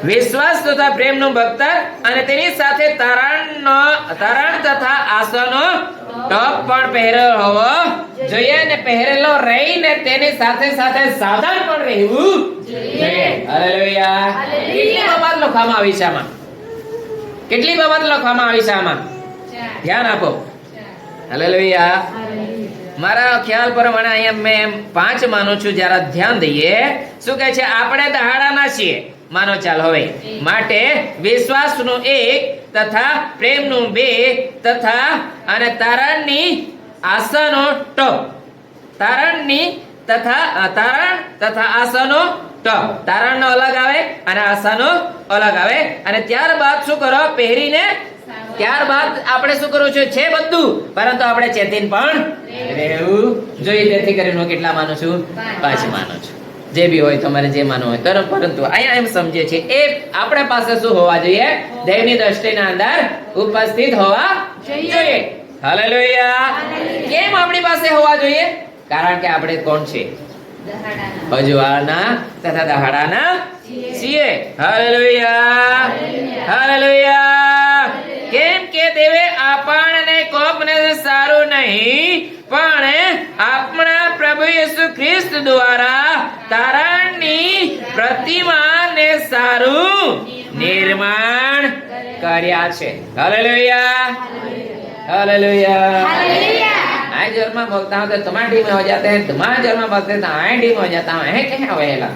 વિશ્વાસ તથા પ્રેમનું બખ્તર અને તેની સાથે તારણ તથા આશાનો ટોપ પણ પહેરેલો હોવો જોઈએ, અને પહેરેલો રહીને તેની સાથે સાથે સાવધાન પણ રહેવું જોઈએ. હાલેલુયા. કેટલી બાબત લખવામાં આવી છે આમાં? કેટલી બાબત લખવામાં આવી છે આમાં? ધ્યાન આપો. હાલેલુયા. મારા ખ્યાલ પ્રમાણે અહીંયા મેં 5 માનું છું. જરા ધ્યાન દઈએ. શું કહે છે? આપણે દહાડાના છીએ માનો. ચાલ હવે માટે વિશ્વાસનું 1 તથા પ્રેમનું 2 તથા અને તારણની આશાનો ટોપ. તારણ તથા આશાનો ટ તારણનો અલગ આવે અને આશાનો અલગ આવે અને ત્યારબાદ શું કરો પહેરીને ત્યારબાદ આપણે શું કરવું છે બધું પરંતુ આપણે ચેતીને પણ રહેવું જોઈએ. તેથી કરીને હું કેટલા માનું છું? 5 માનું છું. જે બી હોય તમારે જે માનવું હોય તરફ, પરંતુ અહીંયા એમ સમજીએ છીએ એ આપણે પાસે શું હોવા જોઈએ? દેવની દ્રષ્ટિના અંદર ઉપસ્થિત હોવા જોઈએ. હાલેલુયા. કેમ આપણી પાસે હોવા જોઈએ? કારણ કે આપણે કોણ છે? અજવાળના તથા દહાડાના છીએ. હાલેલુયા. હાલેલુયા. કેમ કે દેવે આપણને કોપને સારું નહીં પણ આપણા પ્રભુ યેસુ ખ્રિસ્ત દ્વારા તારણની પ્રતિમાને સારું નિર્માણ કર્યા છે. હાલેલુયા. हालेलुया. आए जोर में बोलता हूँ तो तुम्हारे डी में हो जाते हैं, तुम्हारे जोर में बोलते हैं तो आए डी में हो जाता हूँ. है क्या होएगा?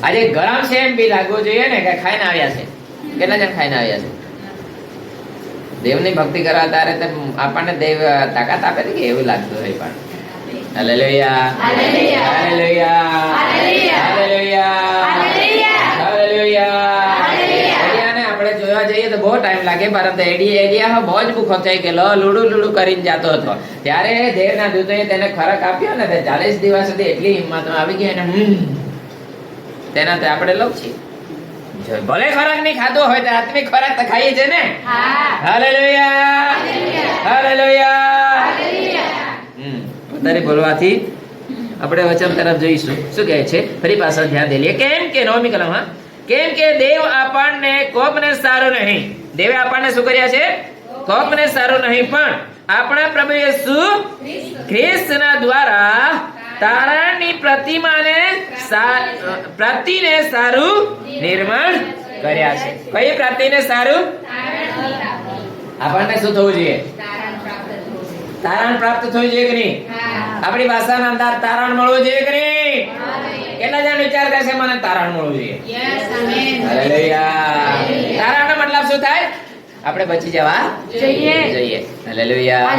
આજે ગરમ છે એમ બી લાગવું જોઈએ ને કે ખાઈને આવ્યા છે. કેટલા જણ ખાઈને આવ્યા છે? દેવની ભક્તિ કરવા તારે તો આપણને દેવ તાકાત આપે છે કે એવું લાગતું હોય પણ. Hallelujah. Hallelujah. Hallelujah. Hallelujah. Hallelujah. આપણે જોવા જઈએ તો બહુ ટાઈમ લાગે પરંતુ એડિયા બહુ જ ભૂખો થઈ ગયેલો, લૂડું કરીને જતો હતો. ત્યારે દેવના દૂતોએ તેને ખોરાક આપ્યો ને 40 દિવસ સુધી એટલી હિંમતમાં આવી ગઈ અને તેનાથી આપણે લોક છીએ. ભલે ખોરાક નહીં ખાધો હોય તો આત્મિક ખોરાક તો ખાઈએ છે ને. હાલેલુયા. હાલેલુયા. પોતાની બોલવાથી આપણે વચન તરફ જોઈશું. શું કહે છે? ફરી પાછળ ધ્યાન દે. કેમ કે 9મી કલમ. હા, કેમ કે દેવ આપણને કોપને સારું નહીં. દેવે આપણને શું કર્યા છે? કોપને સારું નહીં પણ આપણા પ્રભુ યેસુ ખ્રિસ્તના દ્વારા તારણની પ્રતિને સારું નિર્માણ કર્યા છે. કઈ પ્રાપ્તિને સારું? આપણને શું થવું જોઈએ? તારણ પ્રાપ્ત થવું જોઈએ કે નહીં? આપણી ભાષાના અંદર તારણ મળવું જોઈએ કે નહીં? કેટલા જણ વિચાર કરશે મને તારણ મળવું જોઈએ? હાલેલુયા. તારણનો મતલબ શું થાય? આપણે બચી જવા જોઈએ. હાલેલુયા.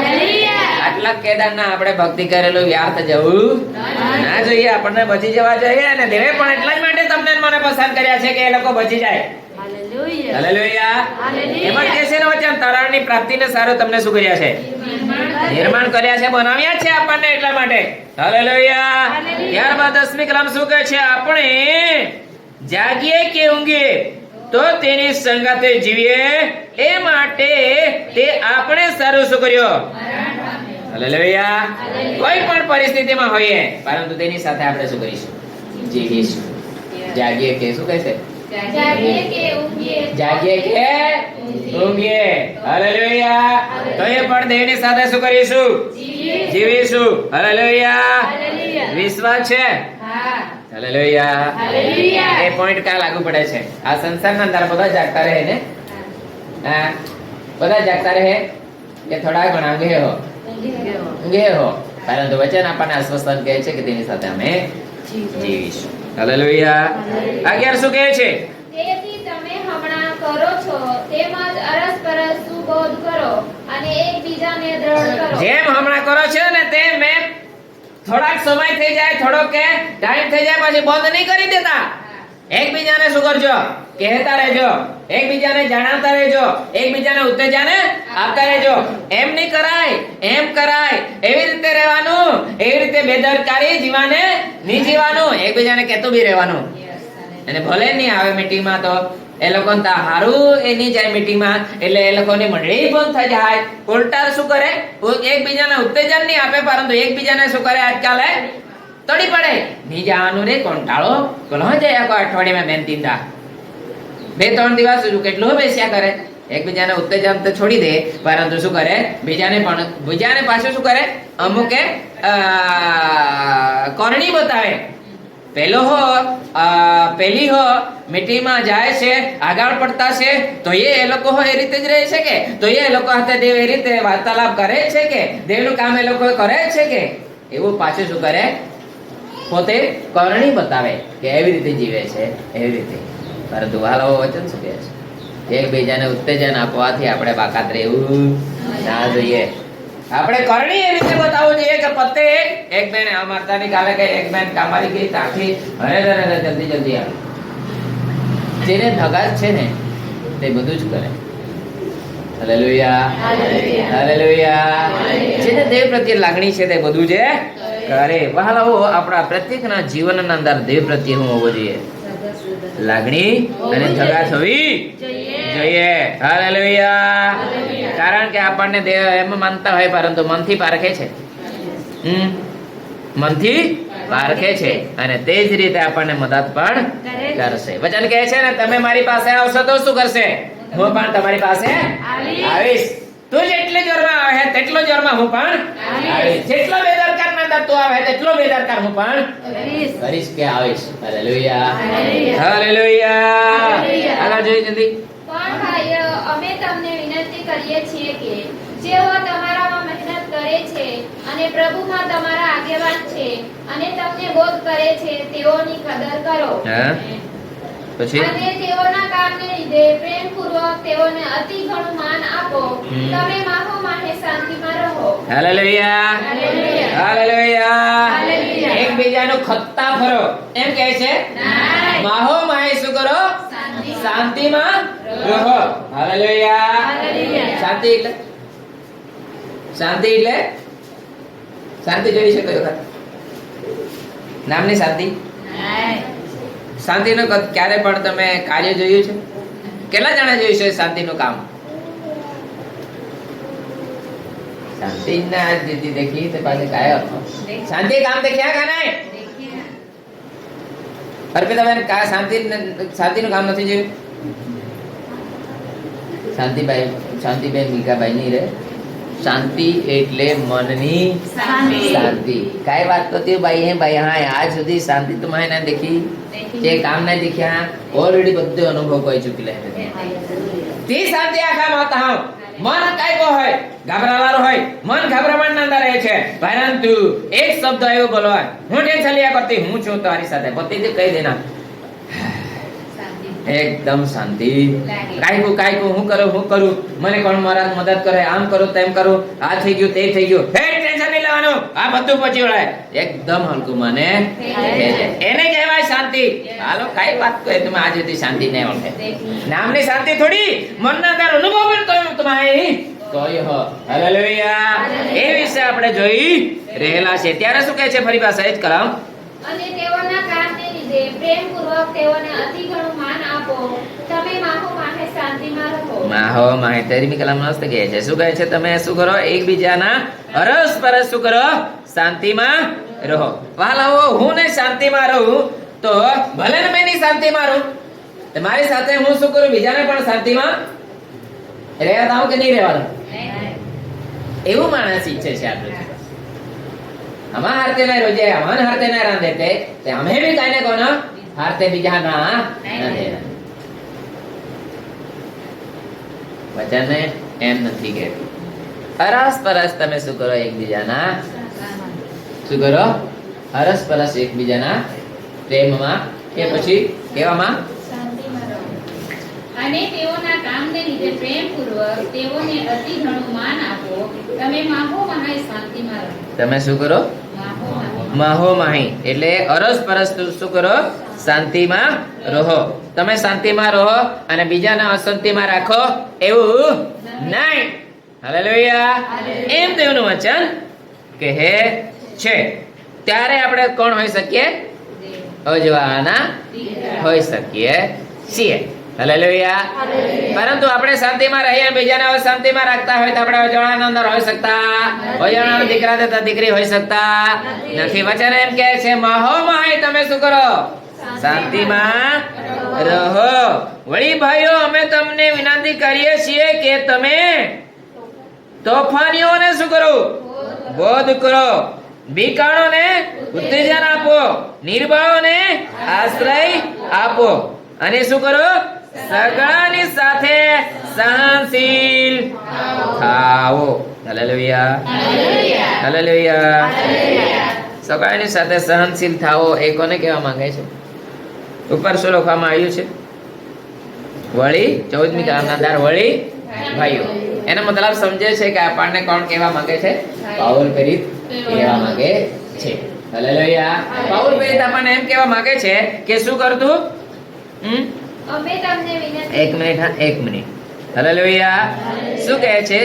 આટલા કેદારના આપણે ભક્તિ કરેલું વ્યર્થ જવું ના જોઈએ. આપણને બચી જવા જોઈએ અને દેવે પણ એટલા જ માટે તમને મને પસંદ કર્યા છે કે એ લોકો બચી જાય. હાલેલુયા. એમાં કે છે ને વચન તારણની પ્રાપ્તિને સારું તમને શું કર્યા છે? નિર્માણ કર્યા છે, બનાવ્યા છે આપણને એટલા માટે. હાલેલુયા. ત્યારબાદ 10મી કલમ શું કહે છે? આપણે જાગીએ કે ઊંઘીએ તો તેની સંગાતે જીવીએ એ માટે તે આપણે સારું શું કર્યો? હાલેલુયા. કોઈ પણ પરિસ્થિતિમાં હોઈએ પરંતુ તેની સાથે આપણે શું કરીશું? જીવીશું. જાગીએ કે શું કહે છે? જાગીએ કે ઊંઘીએ. હાલેલુયા. તો એ પણ દેવની સાથે શું કરીશું? જીવીશું. હાલેલુયા. વિશ્વાસ છે? હાલેલુયા. એ પોઈન્ટ કા લાગુ પડે છે? આ સંસારના અંદર બધા જાગતા રહે ને? હા, બધા જાગતા રહે કે થોડા ઘણા ઊંઘે હો પરંતુ વચન આપણને આશ્વાસન કહે છે કે તેની સાથે અમે જીવીશું. હાલેલુયા. 11 શું કહે છે? તેથી તમે હમણાં કરો છો તેમ જ અરસપરસ સુબોધ કરો અને એકબીજાને દ્રઢ કરો. જેમ હમણાં કરો છો ને તેમ થોડાક સમય થઈ જાય, થોડો કે ટાઈમ થઈ જાય પછી બંધ નહીં કરી દેતા. એકબીજાને શું કરજો? કહેતા રહેજો, એકબીજાને જણાવતા રહેજો, એકબીજાને ઉત્તેજન આપતા રહેજો. એમ નહીં કરાય, એમ કરાય. એવી રીતે રહેવાનું, એવી રીતે બેદરકારી જીવાને નહીં જીવાનું. એકબીજાને કહેતું બી રહેવાનું. અને ભલે નહીં આવે મીટિંગમાં તો એ લોકોને તો હારું એ નહીં જાય મીટિંગમાં એટલે એ લોકોની મંડળી બંધ થઈ જાય. ઉલટા શું કરે? એકબીજાને ઉત્તેજન નહીં આપે પરંતુ એકબીજાને શું કરે? આજકાલ તોડી પડે. નહીં જવાનું રે કંટાળો કોલો જાય અઠવાડિયામાં મહેનતીંદા 2-3 દિવસ કેટલું બેસ્યા કરે. એકબીજાને ઉત્તેજન તો છોડી દે પરંતુ શું કરે? બીજાને પાછું શું કરે? અમુકે કરણી બતાવે. પેલી હો મીટિંગમાં જાય છે, આગળ પડતા છે તો એ લોકો એ રીતે જ રહે છે કે તો એ લોકો સાથે દેવ એ રીતે વાર્તાલાપ કરે છે કે દેવનું કામ એ લોકો કરે છે કે એવું પાછું શું કરે? પોતે કરણી બતાવે કે એવી રીતે જીવે છે એવી રીતે. પરંતુ વાલો વચન શું કહે છે? એકબીજાને ઉત્તેજન આપવાથી આપણે બાકાત રહેવું ના જોઈએ. આપણે કરણી એ રીતે બતાવવું જોઈએ કે પતે એક બેન આ માતાની કાલે ગઈ, એક બેન કામારી ગઈ, તાકી અરે જલ્દી જલ્દી આવે. જેને ધગાત છે ને તે બધું જ કરે. Hallelujah, hallelujah. જેને દેવ પ્રત્યે લાગણી છે તે બધું જ કરે. વહાલાઓ, આપણા પ્રત્યેકના જીવનના અંદર દેવ પ્રત્યે શું હોવો જોઈએ? લાગણી અને ધગાત હોવી જોઈએ. હાલેલુયા. કારણ કે આપણને દેવ એમ માનતા હોય પરંતુ મનથી પારખે છે. મનથી પારખે છે અને તે જ રીતે આપણને મદદ પણ કરશે. વચન કહે છે ને, તમે મારી પાસે આવશો તો શું કરશે? હું પણ તમારી પાસે આવીશ. તું જેટલી જોરમાં આવે તેટલો જોરમાં હું પણ આવીશ. જેટલો બેદરકાર ના અંદર તું આવે તેટલો બેદરકાર હું પણ કરીશ કે આવીશ. Hallelujah, hallelujah. આગળ જોઈએ જલ્દી. પણ ભાઈઓ, અમે તમને વિનંતી કરીએ છીએ કે જેઓ તમારામાં મહેનત કરે છે અને પ્રભુમાં તમારા આગેવાન છે અને તમને બોધ કરે છે તેઓની કદર કરો. હા, પછી અને તેઓના કામને લીધે પ્રેમપૂર્વક તેઓને અતિ ઘણું માન આપો. તમે માહો માહે શાંતિમાં રહો. Hallelujah, hallelujah. હાલેલુયા. હાલેલુયા. એકબીજાનો ખત્તા ફરો એમ કહે છે. માહો માહે શું કરો? શાંતિમાં રહો. હાલેલુયા. હાલેલુયા. શાંતિ એટલે શાંતિ જોઈ છે કોઈ વખત? નામની શાંતિ. શાંતિનો ક્યારે પણ તમે કાર્ય જોયું છે? કેટલા જણા જોયું છે શાંતિનું કામ? શાંતિ ના દીદી देखी तो पासे काय शांति काम देख्या का नहीं? અર્પિતા બેન કા શાંતિનું કામ નથી જોયું? શાંતિબેન મીકાભાઈ ની રે. શાંતિ એટલે મનની શાંતિ. કાઈ વાત તો તે ભાઈ હે ભાઈ. હા, આજ સુધી શાંતિ તો મેં ના દેખી, જે કામ ના દેખ્યા ઓલરેડી બધો અનુભવ કોઈ ચૂકેલા છે. તે શાંતિ આખામાં હતા હું મન કાઈ કો હોય ગભરાવાળો હોય, મન ગભરામણ અંદર રહે છે, પરંતુ એક શબ્દ આવ્યો બોલવા, હું ટેન્શન લ્યા કરતી હું છું તારી સાથે, બધી કહી દેના એકદમ શાંતિ. કાઈ કો હું કરું મને કોણ મારા મદદ કરે, આમ કરું તેમ કરું, આ થઈ ગયું તે થઈ ગયું, હે ટેન્શન નહીં લેવાનું, આ બધું પછી વળાય એકદમ હલકું મને એને કહેવાય શાંતિ. હાલો કાઈ વાત કહે તમે આજે થી શાંતિ નહીં ઓળખે. નામની શાંતિ થોડી મનના અંદર અનુભવ પણ તો તમારે કોઈ હો. હાલેલુયા. એ વિશે આપણે જોઈ રહેલા છે. ત્યારે શું કહે છે ફરી પાછા જ કરાવ. અને તેઓના કામને લીધે પ્રેમપૂર્વક તેઓને અતિ ઘણું માન આપો. તમે માહો માહે શાંતિમાં રહો. માહો માહે તેરી કલામ મસ્ત કહે છે. શું કહે છે? તમે શું કરો? એકબીજાના અરસ પરસ શું કરો? શાંતિમાં રહો. વાલાઓ, હું ને શાંતિમાં રહું તો ભલે ને મેં ની શાંતિમાં રહું, તમારી સાથે હું શું કરું? બીજાને પણ શાંતિમાં રહેવા દઉં કે નહીં રહેવા દઉં? એવું માણસ ઈચ્છે છે આપણે. हमार हारते ना रोजे हमान हारते ना रांधे ते हमें भी कहने को ना हारते बीजा ना देना. वचन एम નથી કહેતું. અરસ પરસ તમે શું કરો? એકબીજાના શું કરો? અરસ પરસ એકબીજાના પ્રેમમાં કે પછી કેવામાં શાંતિમાં રહો. અને તેઓના કામને લીધે પ્રેમપૂર્વક તેઓને અતિ ઘણું માન આપો. તમે માહો માહે શાંતિમાં રહો. તમે શું કરો? માહો માહી એટલે અરસ પરસ શું કરો? શાંતિમાં રહો. તમે શાંતિમાં રહો અને બીજાને અશાંતિમાં રાખો એવું નહીં. હાલેલુયા. એમ દેવનું વચન કહે છે. ત્યારે આપણે કોણ હોઈ શકીએ? અજવાના હોઈ શકીએ છીએ. હાલેલુયા. પરંતુ આપણે શાંતિમાં રહીએ બીજાને શાંતિમાં રાખતા હોય તો આપણે અજાણાના અંદર હોઈ શકતા, અજાણાનો દીકરા તથા દીકરી હોઈ શકતા નથી. વચન એમ કહે છે માહો માહે તમે શું કરો? શાંતિમાં રહો. વળી ભાઈઓ, અમે તમને વિનંતી કરીએ છીએ કે તમે તોફાનીઓને શું કરો? બોધ કરો. બીકાણોને ઉત્તેજન આપો, નિર્બળોને આશ્રય આપો અને શું કરો? સગળાની સાથે સહનશીલ થાઓ. Hallelujah, hallelujah. સગળાની સાથે સહનશીલ થાઓ એ કોને કહેવા માંગે છે? ઉપર શું લખવામાં આવ્યું છે? વળી 14મી કલમના 10 વળી ભાઈઓ એનો મતલબ સમજે છે કે આપણને કોણ કહેવા માંગે છે? પાઉલ પ્રેરિત કહેવા માંગે છે. હાલેલુયા. પાઉલ પ્રેરિત આપણને એમ કહેવા માંગે છે કે શું કરતું? અમે તમને વિનંતી એક મિનિટ. હાલેલુયા. શું કહે છે?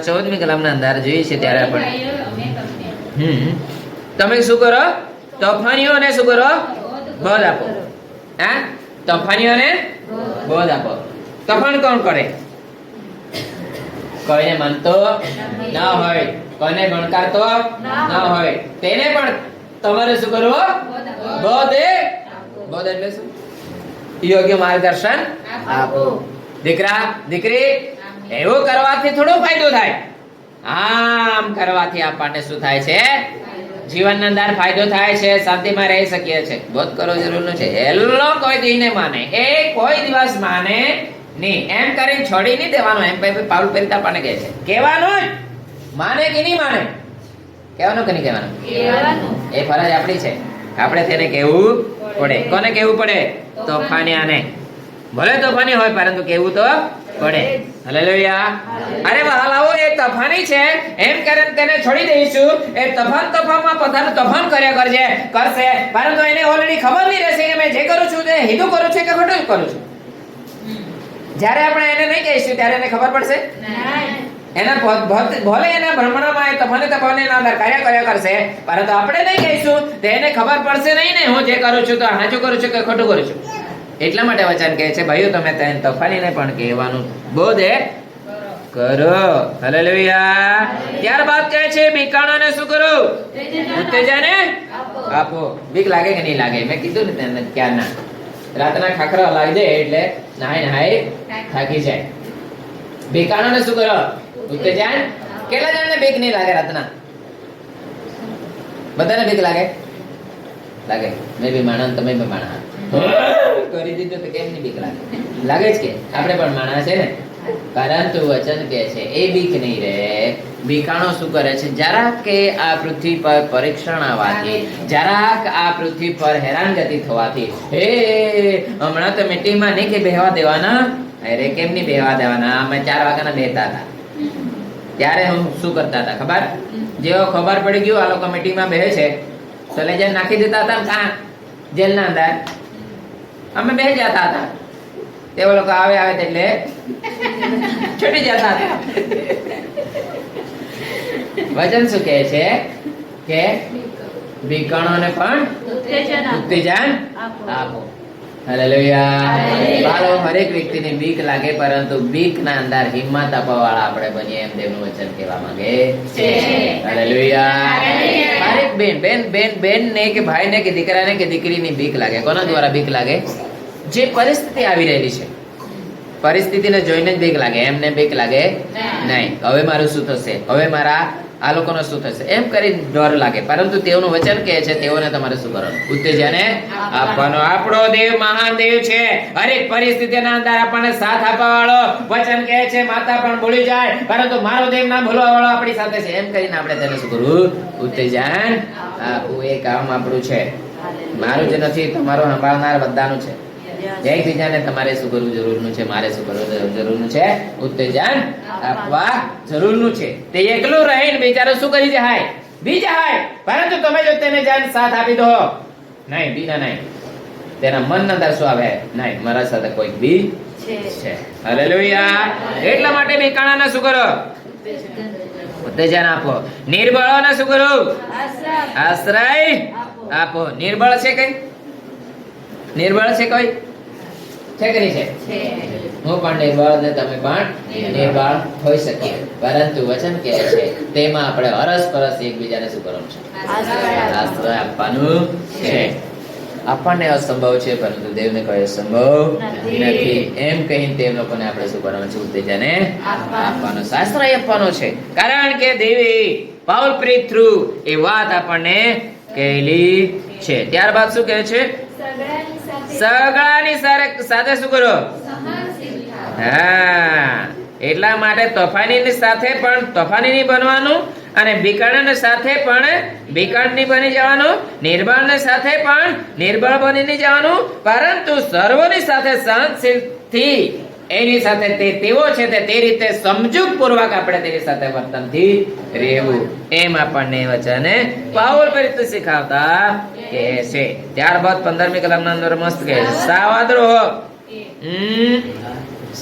14મી કલમના અંદર જોઈએ છે ત્યારે આપણે ભાઈઓ, અમે તમને તમે શું કરો? તોફાનીઓને શું કરો? બોધ આપો. હા, તોફાનીઓને બોધ આપો. તોફાન કોણ કરે? કોઈને માનતો ન હોય, કોઈને ગણકારતો ન હોય, તેને પણ તમારે શું કરવું? બોધ એટલે શું? યોગ્ય માર્ગદર્શન આપો. દીકરા દીકરી, એવું કરવાથી થોડો ફાયદો થાય. આમ કરવાથી આપણને શું થાય છે? જીવનની અંદર ફાયદો થાય છે, શાંતિમાં રહી શકીએ છે. બોધ કરો જરૂરનું છે. એલો કોઈ દી નહીં માને, એ કોઈ દિવસ માને નહીં. એમ કરીને છોડી નહીં દેવાનું. એમ પાઉલ પ્રેરિત આપણને કહે છે કહેવાનું જ. માને કે નહીં માને? કહેવાનું કે નહીં કહેવાનું? એ ફરજ આપણી છે. આપણે તેને કહેવું પડે. કોને કહેવું પડે? તોફાનીયાને. ભલે તોફાની હોય પરંતુ કહેવું તો પડે. હાલેલુયા. અરે વહાલાઓ, એ તોફાની છે એમ કરીને તેને છોડી દઈશું. એ તોફાનમાં પોતાનું તોફાન કરશે, પરંતુ એને ઓલરેડી ખબર નહીં રહેશે કે મેં જે કરું છું તે હિદું કરું છું કે ખોટું કરું છું. જ્યારે આપણે એને નહીં કહીશું ત્યારે એને ખબર પડશે. એના ભલે એના ભ્રમણામાં એ તોફાની અંદર કર્યા કરશે, પરંતુ આપણે નહીં કહીશું તો એને ખબર પડશે નહીં ને હું જે કરું છું તો સાચું કરું છું કે ખોટું કરું છું. એટલા માટે વચન કહે છે ભાઈઓ, તમે તોફાનીને પણ કહેવાનું બોધ કરો. હાલેલુયા. ત્યારબાદ કહે છે બીકાણોને શું કરો? ઉત્તેજન આપો. બીક લાગે કે નહીં લાગે? મેં કીધું ને તેને ક્યારના. રાતના ખાખરા લાગી જાય એટલે નહાઈ થાકી જાય. બીકાણોને શું કરો? ઉત્તેજન. કેટલા જણને બીક નહીં લાગે રાતના? બધાને બીક લાગે? લાગે. મેં બી માણસ, તમે બી માણસ. કરી દીધું તો કેમ નહીં બીક લાગે? લાગે જ કે આપણે પણ માણસ છે ને. પરંતુ વચન કહે છે એ બીક નહીં રહે. બીકાણો શું કરે છે? જરાક કે આ પૃથ્વી પર પરીક્ષણ આવવાથી, જરાક આ પૃથ્વી પર હેરાનગતિ થવાથી, હે હમણાં તો મીટિંગમાં નહીં કે બેહવા દેવાના. અરે કેમ નહીં બેહવા દેવાના? અમે 4 વાગ્યાના બેહતા હતા. ત્યારે હું શું કરતા હતા ખબર? જેવો ખબર પડી ગયું આ લોકો મીટિંગમાં બેહે છે તો લઈ જઈને નાખી દેતા હતા. કાં જેલના અંદર અમે બેસી જતા હતા. તે લોકો આવે એટલે છૂટી જતા હતા. વચન શું કહે છે કે બીકાણોને પણ ઉત્તેજન આપો. હાલેલુયા. બાળો, હરેક વ્યક્તિને બીક લાગે પરંતુ બીકના અંદર હિંમત આપવાવાળા આપણે બનીએ એમ દેવનું વચન કહેવા માંગે છે. હાલેલુયા. હરેક બેન ને કે ભાઈને કે દીકરાને કે દીકરીની બીક લાગે. કોના દ્વારા બીક લાગે? જે પરિસ્થિતિ આવી રહેલી છે, પરિસ્થિતિને જોઈને જ બીક લાગે. એમને બીક લાગે નહીં. હવે મારું શું થશે? હવે મારા આ લોકોનો શું થશે? એમ કરી ડર લાગે. પરંતુ તેઓનું વચન કહે છે તેઓને તમારે શું કરવાનું? ઉત્તેજન આપવાનો. આપણો દેવ મહાન દેવ છે. હરેક પરિસ્થિતિના અંદર આપણને સાથ આપવા વાળો. વચન કહે છે માતા પણ ભૂલી જાય પરંતુ મારો દેવ ના ભૂલવા વાળો આપણી સાથે છે. એમ કરીને આપણે તેને શું કરવું? ઉત્તેજન આપવું. એ કામ આપણું છે. મારું જ નથી, તમારું સંભાળનાર બધાનું છે. એકબીજાને તમારે શું કરવું જરૂરનું છે? મારે શું કરવું જરૂરનું છે? ઉત્તેજન આપવા જરૂરનું છે. તે એકલું રહીને બિચારો શું કરી જાય? બી જાય. પરંતુ તમે જો તેને જાણ સાથ આપી દો, નહીં બીના નહીં, તેના મન અંદર શું આવે? નહીં, મારા સાથે કોઈ બી છે. હાલેલુયા. એટલા માટે બીકાણાને શું કરો? ઉત્તેજન આપો. નિર્બળોને શું કરો? આશ્રય આપો. નિર્બળ છે કઈ? નિર્બળ છે કોઈ? છે કે નહીં છે? હું પણ નિર્બળ ને તમે પણ નિર્બળ હોઈ શકીએ, પરંતુ વચન કહે છે તેમાં આપણે અરસપરસ એકબીજાને શું કરવાનું છે? આશ્રય આપવાનું છે. આપણને અસંભવ છે પરંતુ દેવને કોઈ અસંભવ નથી. એમ કહીને તે લોકોને આપણે શું કરવાનું છે? ઉત્તેજન આપવાનું, આશ્રય આપવાનો છે. કારણ કે દેવે પાઉલ પ્રેરિત થ્રુ એ વાત આપણને કહેલી છે. ત્યારબાદ શું કહે છે? સગડાની સાથે શું કરો? હા, એટલા માટે તોફાનીની સાથે પણ તોફાની નહીં બનવાનું અને બીકાણની સાથે પણ બીકાણ નહીં બની જવાનું, નિર્બળની સાથે પણ નિર્બળ બની નહીં જવાનું, પરંતુ સર્વની સાથે સહનશીલથી એની સાથે તેવો છે તે રીતે સમજૂક પૂર્વક આપણે તેની સાથે વર્તનથી રહેવું, એમ આપણને વચન પાઉલ પ્રેરિત શીખવતા કે છે. ત્યારબાદ 15મી કલમના અંદર મસ્ત કહે છે, સાવાદરો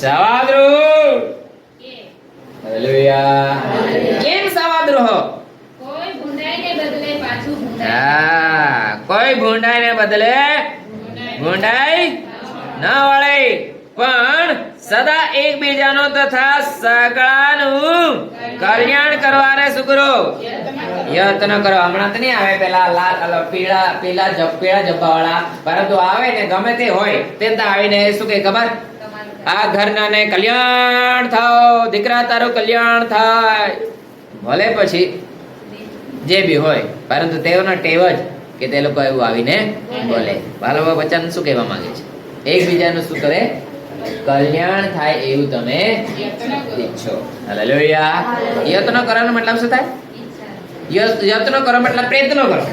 સાવાદરો. હાલેલુયા. કેમ સાવાદરો? કોઈ ભૂંડાઈને બદલે પાછું ભૂંડાય. હા, કોઈ ભૂંડાઈને બદલે ભૂંડાઈ ન વળે, પણ સદા એકબીજાનો તથા સગળાનું કલ્યાણ કરવાને શું કરો? યત્ન કરો. હમણાં તો નહીં આવે પેલા લાલ પીળા જબ્બાવાળા, પરંતુ આવે ને ગમે તે હોય તે આવીને શું કહે ખબર? આ ઘરનાને કલ્યાણ થાવ, દીકરા તારું કલ્યાણ થાય. ભલે પછી જે બી હોય, પરંતુ તેઓનો ટેવ જ કે તે લોકો એવું આવીને બોલે. બાલવા વચન શું કહેવા માંગે છે? એકબીજાનું શું કરે? કલ્યાણ થાય એવું તમે ઈચ્છો. હાલેલુયા. યત્ન કરવાનો મતલબ શું થાય? યત્ન કરો મતલબ પ્રયત્નો કરો.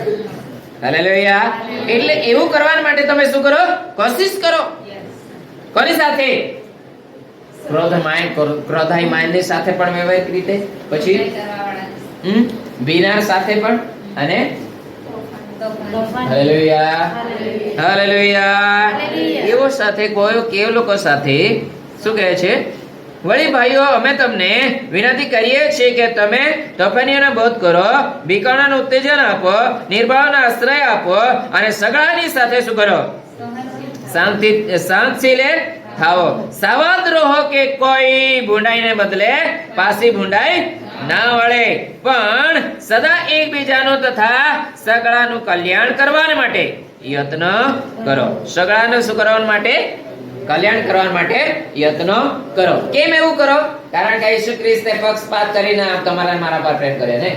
હાલેલુયા. એટલે એવું કરવા માટે તમે શું કરો? કોશિશ કરો. કોની સાથે? ક્રોધાઈ માઇન્ડ સાથે પણ વ્યવહારિક રીતે, પછી બીનાર સાથે પણ, અને હાલેલુયા હાલેલુયા એવો સાથે કોઈ લોકો સાથે શું કહે છે? વળી ભાઈઓ, અમે તમને વિનંતી કરીએ છીએ કે તમે તોફાનીઓને બોધ કરો, બીકાણાને ઉત્તેજન આપો, નિર્બળોને આશ્રય આપો, અને સગળાની સાથે શું કરો? શાંતિશીલ થાઓ. સાવધ રહો કે કોઈ ભૂંડાઈને બદલે પાછી ભૂંડાઈ ના વળે, પણ સદા એકબીજાનું તથા સગળાનું કલ્યાણ કરવા માટે યત્ન કરો. સગળાનું શું કરવા માટે? કલ્યાણ કરવા માટે યત્નો કરો. કેમ એવું કરો? કારણ કે ઈસુ ખ્રિસ્તે પક્ષપાત કરીને તમારા મારા પર પ્રેમ કર્યો ને.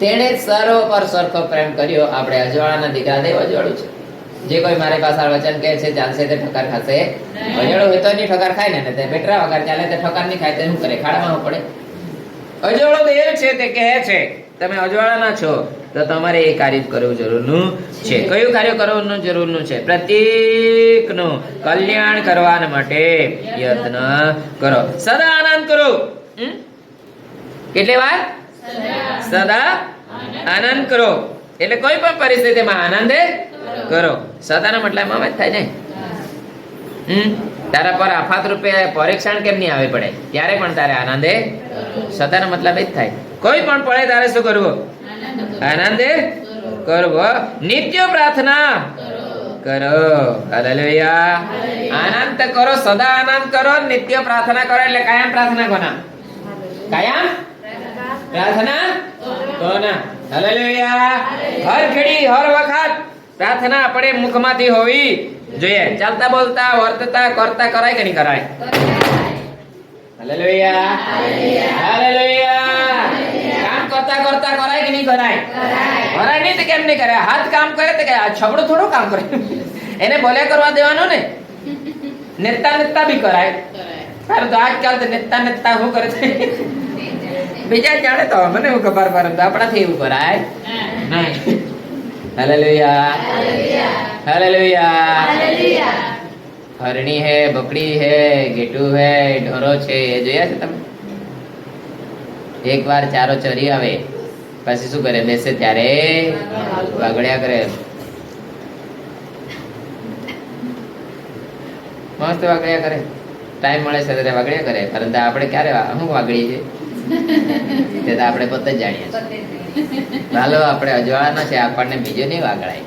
તેણે સર્વ પર સરખો પ્રેમ કર્યો. આપણે અજવાળાના દીકરા દેવ અજવાળું છે. જે કોઈ મારી પાસે વચન કહે છે ચાલશે તે ઠોકર ખાશે. અજવાળું હોય તો એની ઠોકર ખાય ને, તે બેટરા વગર ચાલે તે ઠોકર નહીં ખાય તો શું કરે? ખાડામાં પડે. અજવાળો દેવ છે તે કહે છે તમે અજવાળાના છો તો તમારે એ કાર્ય કરવું જરૂરનું છે. કયું કાર્ય કરવાનું જરૂરનું છે? પ્રત્યેકનું કલ્યાણ કરવા માટે યત્ન કરો. સદા આનંદ કરો. કેટલી વાર? સદા આનંદ કરો. એટલે કોઈ પણ પરિસ્થિતિમાં આનંદ કરો. સદાના મતલબમાં જ થાય ને. તારા પર આફત રૂપે પરીક્ષણ કેમ નહીં આવી પડે ત્યારે પણ તારે આનંદે. સદાનો મતલબ એ જ થાય. કોઈ પણ પડે તારે શું કરવું? આનંદે કરવો. નિત્ય પ્રાર્થના કરો. હાલેલુયા. આનંદ કરો, સદા આનંદ કરો, નિત્ય પ્રાર્થના કરો. એટલે કાયમ પ્રાર્થના કોના? કાયમ પ્રાર્થના કોના? હાલેલુયા. હર ઘડી હર વખત પ્રાર્થના આપણે મુખમાંથી હોવી જોઈએ. ચાલતા બોલતા વર્તતા કરતા કરાય કે નહીં કરાય? Hallelujah hallelujah. કામ કરતા કરતા કરાય કે નહીં કરાય? કરાય નહીં તો કેમ નહીં કરાય? હાથ કામ કરે તો કે આ છબડો થોડો કામ કરે, એને બોલે કરવા દેવાનો ને. નેતા બી કરાય, પરંતુ આજકાલ તો નેતા શું કરે છે બીજા જાણે તો મને એવું ખબર, પરંતુ આપણાથી એવું કરાય નહીં. Hallelujah hallelujah. हरणी है, बकरी है, गेटू है, ढोरो છે એ જોયા છે તમે? એકવાર ચારો ચરી આવે પછી શું કરે? બેસે ત્યારે વાગડ્યા કરે. મસ્ત વાગડ્યા કરે. ટાઈમ મળે છે ત્યારે વાગડ્યા કરે. પરંતુ આપણે ક્યારે શું વાગડીએ છીએ તે તો આપણે પોતે જ જાણીએ છીએ. હાલો, આપણે અજવાળાના છે, આપણને બીજો નહીં વાગડાય.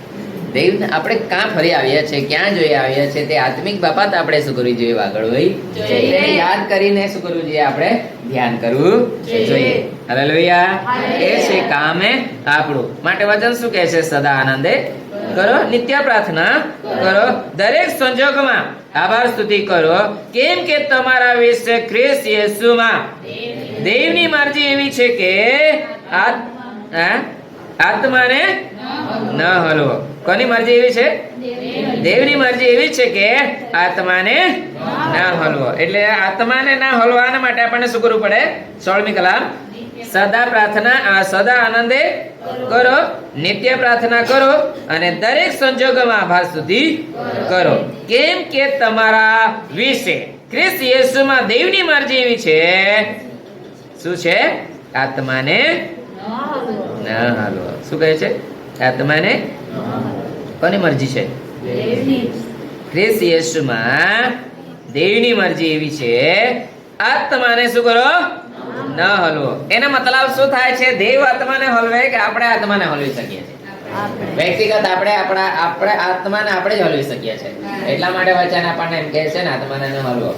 દેવ આપણે ક્યાં ફરી આવ્યા છે, ક્યાં જોઈ આવ્યા છે તે આત્મિક બાબત આપણે શું કરવી જોઈએ? વાગડવું જોઈએ. યાદ કરીને શું કરવું જોઈએ? આપણે ધ્યાન કરવું જોઈએ. હાલેલુયા. એ છે કામે આપણું માટે વચન શું કહે છે? સદા આનંદે કરો, નિત્ય પ્રાર્થના કરો, દરેક સંજોગોમાં આભાર સ્તુતિ કરો, કેમ કે તમારા વિશે ખ્રિસ્ત યેસુમાં દેવની મરજી એવી છે કે આત્માને ન હલવો. કોની મરજી એવી છે? દેવની મરજી એવી છે કે આત્માને ના હલવો. એટલે આત્માને ના હલવાના માટે આપણને શું કરવું પડે? 16મી કલામ સદા પ્રાર્થના, સદા આનંદે કરો, નિત્ય પ્રાર્થના કરો, અને દરેક સંજોગોમાં આભાર સ્તુતિ કરો, કેમ કે તમારા વિશે ખ્રિસ્ત યેસુમાં દેવની મરજી એવી છે શું છે આત્માને ન હાલવો શું કહે છે આત્માને કોની મરજી છે ખ્રિસ્ત યેસુમાં દેવની મરજી એવી છે આત્માને શું કરો ન હલવો એનો મતલબ શું થાય છે દેવ આત્માને હલવે કે આપણે આત્માને હલવી શકીએ છીએ વ્યક્તિગત આપણે આત્માને આપણે જ હલવી શકીએ છીએ એટલા માટે વચન આપણને એમ કહે છે ને આત્માને ન હલવો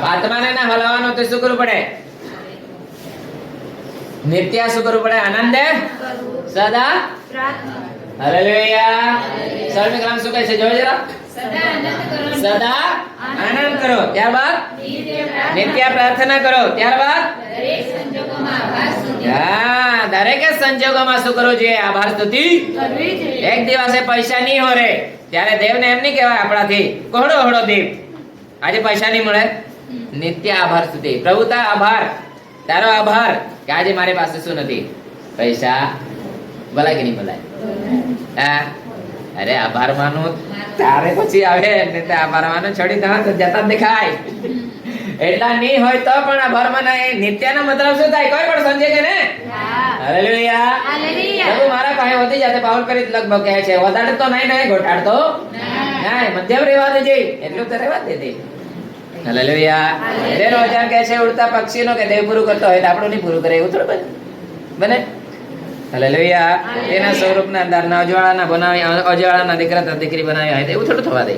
આત્માને ના હલાવવાનું તો શું કરવું પડે નિત્ય શું કરવું પડે આનંદ સદા હાલેલુયા સર્વે ગ્રામ શું કહે છે જોજો જરા સદા આનંદ કરો ત્યારબાદ નિત્ય પ્રાર્થના કરો ત્યારબાદ દરેક સંજોગોમાં શું કરવું જોઈએ આભાર સ્તુતિ એક દિવસે પૈસા નહીં હોરે ત્યારે દેવને એમ નહીં કહેવાય આપણાથી કોહડો હોડો દેવ આજે પૈસા નહીં મળે નિત્ય આભાર સ્તુતિ પ્રભુતા આભાર તારો આભાર કે આજે મારી પાસે શું નથી પૈસા ભલાય કે નહીં ભલાય અરે આભાર માનું તારે પછી આવે ને આભાર માનું છોડી દો તો જતા દેખાય એટલા નહીં હોય તો પણ આભાર માનાય નિત્યનો મતલબ શું થાય કોઈ પણ સમજે કે ને હાલેલુયા પ્રભુ મારા પાસે વધી જાતે પાવલ કરી લગભગ કહે છે વધારે તો નહીં ઘટાડતો નહીં મધ્યમ રહેવા દેજે એટલું તો રહેવા દેજે હાલેલુયા તેનો વચન કહે છે ઉડતા પક્ષીનો કે દેવ પૂરું કરતો હોય તો આપણું નહીં પૂરું કરે એવું થોડું બને હાલેલુયા તેના સ્વરૂપના અંધારના અજવાળાના બનાવી અજવાળાના દીકરા દીકરી બનાવ્યા હોય તો એવું થોડું થવા દે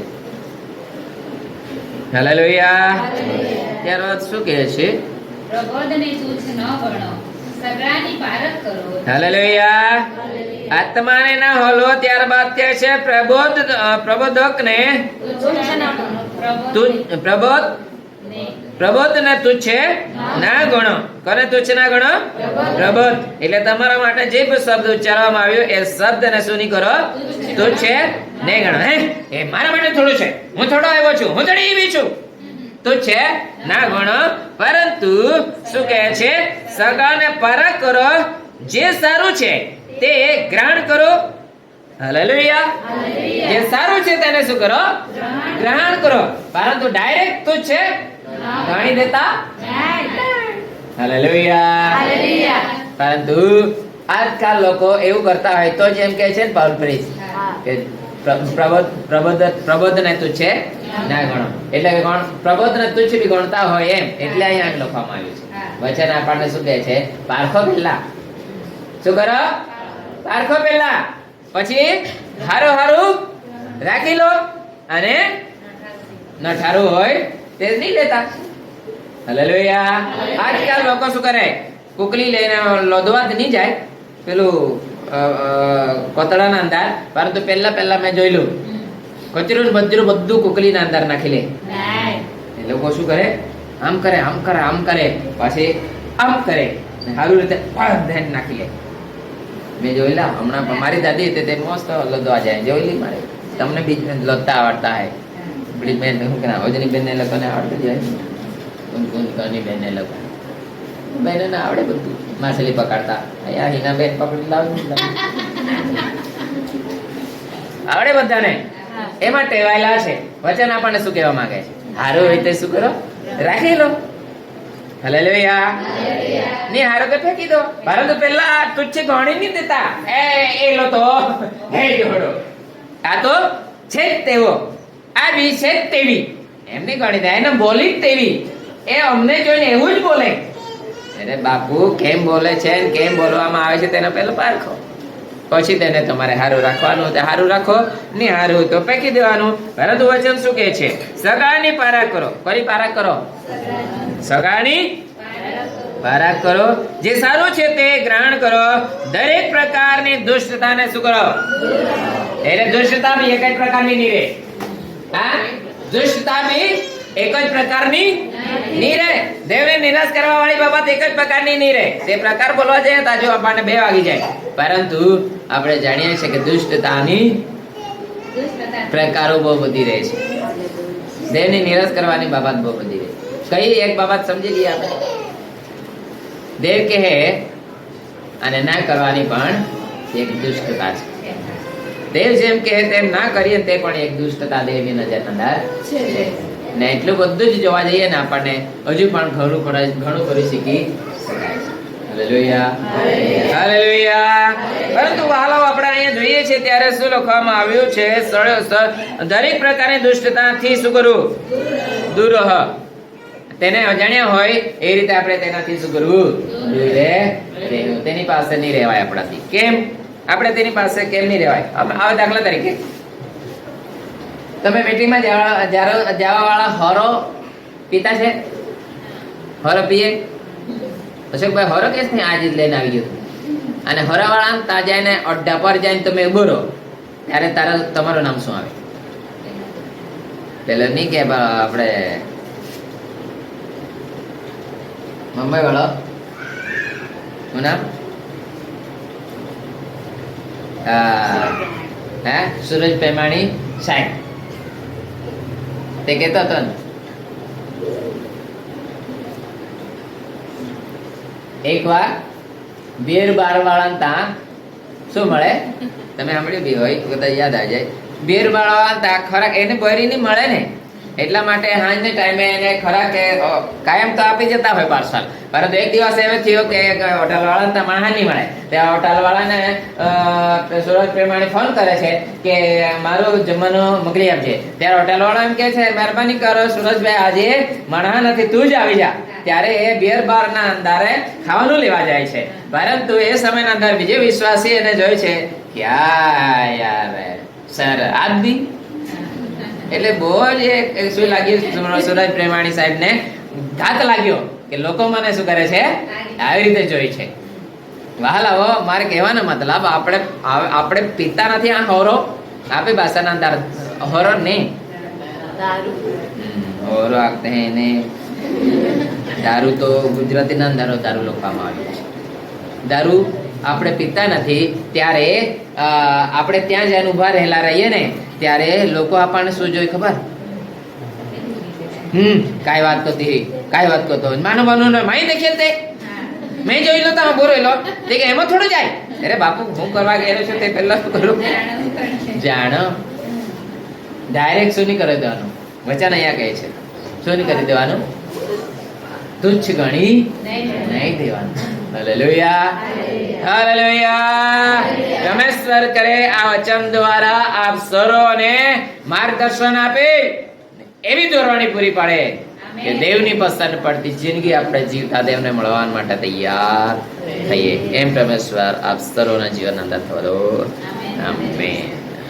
હાલેલુયા ત્યારબાદ શું કહે છે પ્રબોધને તુચ્છ ન ગણો સગડાની પારખ કરો હાલેલુયા આત્માને ના હલવો ત્યારબાદ કહે છે પ્રબોધકને પ્રબોધને તુચ્છ ના ગણો કોને તુચ્છ ના ગણો પ્રબોધ એટલે તમારા માટે જે શબ્દ ઉચ્ચારવામાં આવ્યો એ શબ્દને શું નહીં કરો તુચ્છ નહીં ગણો હે એ મારા માટે થોડું છે હું થોડો આવ્યો છું હું થોડી એવી છું તુચ્છ ના ગણો પરંતુ શું કહે છે સગાને પરખ કરો જે સારું છે તે ગ્રહણ કરો હાલેલુયા જે સારું છે તેને શું કરો ગ્રહણ કરો પરંતુ ડાયરેક્ટ તુચ્છ ગણી દેતા હાલેલુયા પરંતુ આજકાલ લોકો એવું કરતા હોય તો જેમ કહે છે ને પાઉલ પ્રીસ કે પ્રબોધને તુચ્છ ના ગણો એટલે કે પ્રબોધને તુચ્છ બી ગણતા હોય એમ એટલે અહીંયા લખવામાં આવ્યું છે વચન આપણને શું કહે છે પારખો પહેલા શું કરો પારખો પહેલા પછી હારું રાખી લો અને ન ઠારું હોય તે નહીં લેતા હાલેલુયા આજકાલ લોકો શું કરે કુકલી લઈને લોધવા નહીં જાય પેલું કોતળાના અંદર પરંતુ પહેલા મેં જોયેલું કચરું બચરું બધું કુકલીના અંદર નાખી લે એ લોકો શું કરે આમ કરે પછી આમ કરે સારું રીતે ધ્યાન નાખી લે મેં જોયેલા હમણાં મારી દાદી હતી તે મસ્ત લોધવા જાય જોયેલી મારે તમને બી લોધતા આવડતા હે પેલી બેન શું કે ઓજની બેનને લોકોને આવડતું જાય કુનકુનની બેનને લોકો બેનને આવડે બધું માછલી પકડતા અહીંયા હિના બેન પકડી લાવી આવડે બધાને એમાં ટેવાયેલા છે વચન આપણને શું કહેવા માંગે છે હારું હોય તે શું કરો રાખી લો હાલેલુયા ની હારો કે ફેંકી દો પરંતુ પેલા તુચ્છ ગણી નહીં દેતા એ લો તો હે જોડો આ તો છે જ તેવો આ બી છે જ તેવી એમને ગણી દે એને બોલી જ તેવી એ અમને જોઈને એવું જ બોલે અરે બાપુ કેમ બોલે છે ને કેમ બોલવામાં આવે છે તેનો પહેલો પારખો પછી તેને તમારે હારું રાખવાનું તે હારું રાખો ને હારું તો ફેંકી દેવાનું પરંતુ વચન શું કહે છે સગાની પારખ કરો કોની પારખ કરો સગાની પારખ કરો જે સારું છે તે ગ્રહણ કરો દરેક પ્રકારની દુષ્ટતાને શું કરો એટલે દુષ્ટતા બી એક જ પ્રકારની નહીં રહે હા દુષ્ટતા બી એક જ પ્રકારની નહીં રહે દેવને નિરાશ કરવા વાળી બાબત એક જ પ્રકારની નહીં રહે તે પ્રકાર બોલવા જાય તો જો આપણને 2 વાગી જાય પરંતુ આપણે જાણીએ છીએ કે દુષ્ટતાની પ્રકારો બહુ બધી રહે છે દેવને નિરાશ કરવાની બાબત બહુ બધી રહે કઈ એક બાબત સમજી લઈએ આપણે દેવ કહે અને ના કરવાની પણ એક દુષ્ટતા છે દેવ જેમ કહે તેમ ના કરીએ તે પણ એક દુષ્ટતા દેવની નજર અંદર છે ને એટલું બધું જ જોવા જઈએ ને આપણને હજુ પણ ઘણું કરી શીખી શકાય. Hallelujah, hallelujah. પરંતુ વાલો આપણે અહીંયા જોઈએ છે ત્યારે શું લખવામાં આવ્યું છે? દરેક પ્રકારની દુષ્ટતાથી શું કરવું? દૂર રહો. તેને અજાણ્યા હોય એ રીતે આપણે તેનાથી શું કરવું? દૂર રહેવું. તેની પાસે નહીં રહેવાય આપણાથી. કેમ? આપણે તેની પાસે કેમ નહીં રહેવાય? હવે દાખલા તરીકે તમે મીટિંગમાં જવા વાળા હોરો પીતા છે? હોરો પીએ? અશોકભાઈ હોરો કેસ ને આજે જ લઈને આવી ગયો અને હોરા વાળા તા જાય અડ્ડા પર જાય તમે ઉભો રહો ત્યારે તમારું નામ શું આવે? પેલો નહીં કે આપણે મુંબઈ વાળો શું નામ? હે સુરજ પેમાણી સાહેબ તે કહેતો હતો ને એક વાર બેર બાર વાળા ત્યાં શું મળે? તમે સાંભળ્યું બી હોય કદાચ યાદ આવી જાય. બેર બાર વાળા ત્યાં ખોરાક એને બરી નહીં મળે ને એટલા માટે સાંજને ટાઈમે એને ખોરાક કાયમ તો આપી જતા હોય પાર્સલ. પરંતુ એક દિવસ એમ થયો કે હોટલ વાળા ત્યાં માણસ નહીં મળે. ત્યાં હોટલ વાળાને સુરજ પ્રેમાણી ફોન કરે છે કે મારું જમવાનું મોકલી આપજે. ત્યારે હોટલ વાળા એમ કે છે મહેરબાની કરો સુરજભાઈ આજે માણસ નથી, તું જ આવી જા. ત્યારે એ બેર બાર ના અંધારે ખાવાનું લેવા જાય છે. પરંતુ એ સમયના અંદર બીજે વિશ્વાસી એને જોયું છે કે યાર સર આજ દી એટલે બહુ જ શું લાગ્યું સુરજ પ્રેમાણી સાહેબ ને ઘાત લાગ્યો કે લોકો મને શું કરે છે આવી રીતે જોઈ છે. વહાલાઓ મારે કહેવાનો મતલબ આપણે પીતા નથી આ હોરો આપે ભાષાના અંદર હોરો નહીં હોરો આપતે હે એને દારૂ તો ગુજરાતીના અંદર દારૂ લખવામાં આવ્યું છે. દારૂ આપણે પીતા નથી ત્યારે આપણે ત્યાં જઈને ઉભા રહેલા રહીએ ને ત્યારે લોકો આપણને શું જોઈ ખબર? કાઈ વાત કરતો માનું માઈ દેખેલ તે મેં જોઈ લો તમે બોરો લો તે કે એમાં થોડું જાય. અરે બાપુ હું કરવા ગયેલો છું તે પહેલા શું કરું? જાણો ડાયરેક્ટ શું નહીં કરી દેવાનું? વચન અહીંયા કહે છે શું નહીં કરી દેવાનું? તુચ્છ ગણી નહીં દેવાનું. Hallelujah, hallelujah. રમેશ્વર કરે આ વચન દ્વારા આપ સરોને માર્ગદર્શન આપે એવી દોરવાની પૂરી પાડે કે દેવની પસંદ પડતી જિંદગી આપણે જીવતા દેવને મળવા માટે તૈયાર થઈએ. એમ પરમેશ્વર આપ સરોના જીવન અંદર થવા દો. આમેન.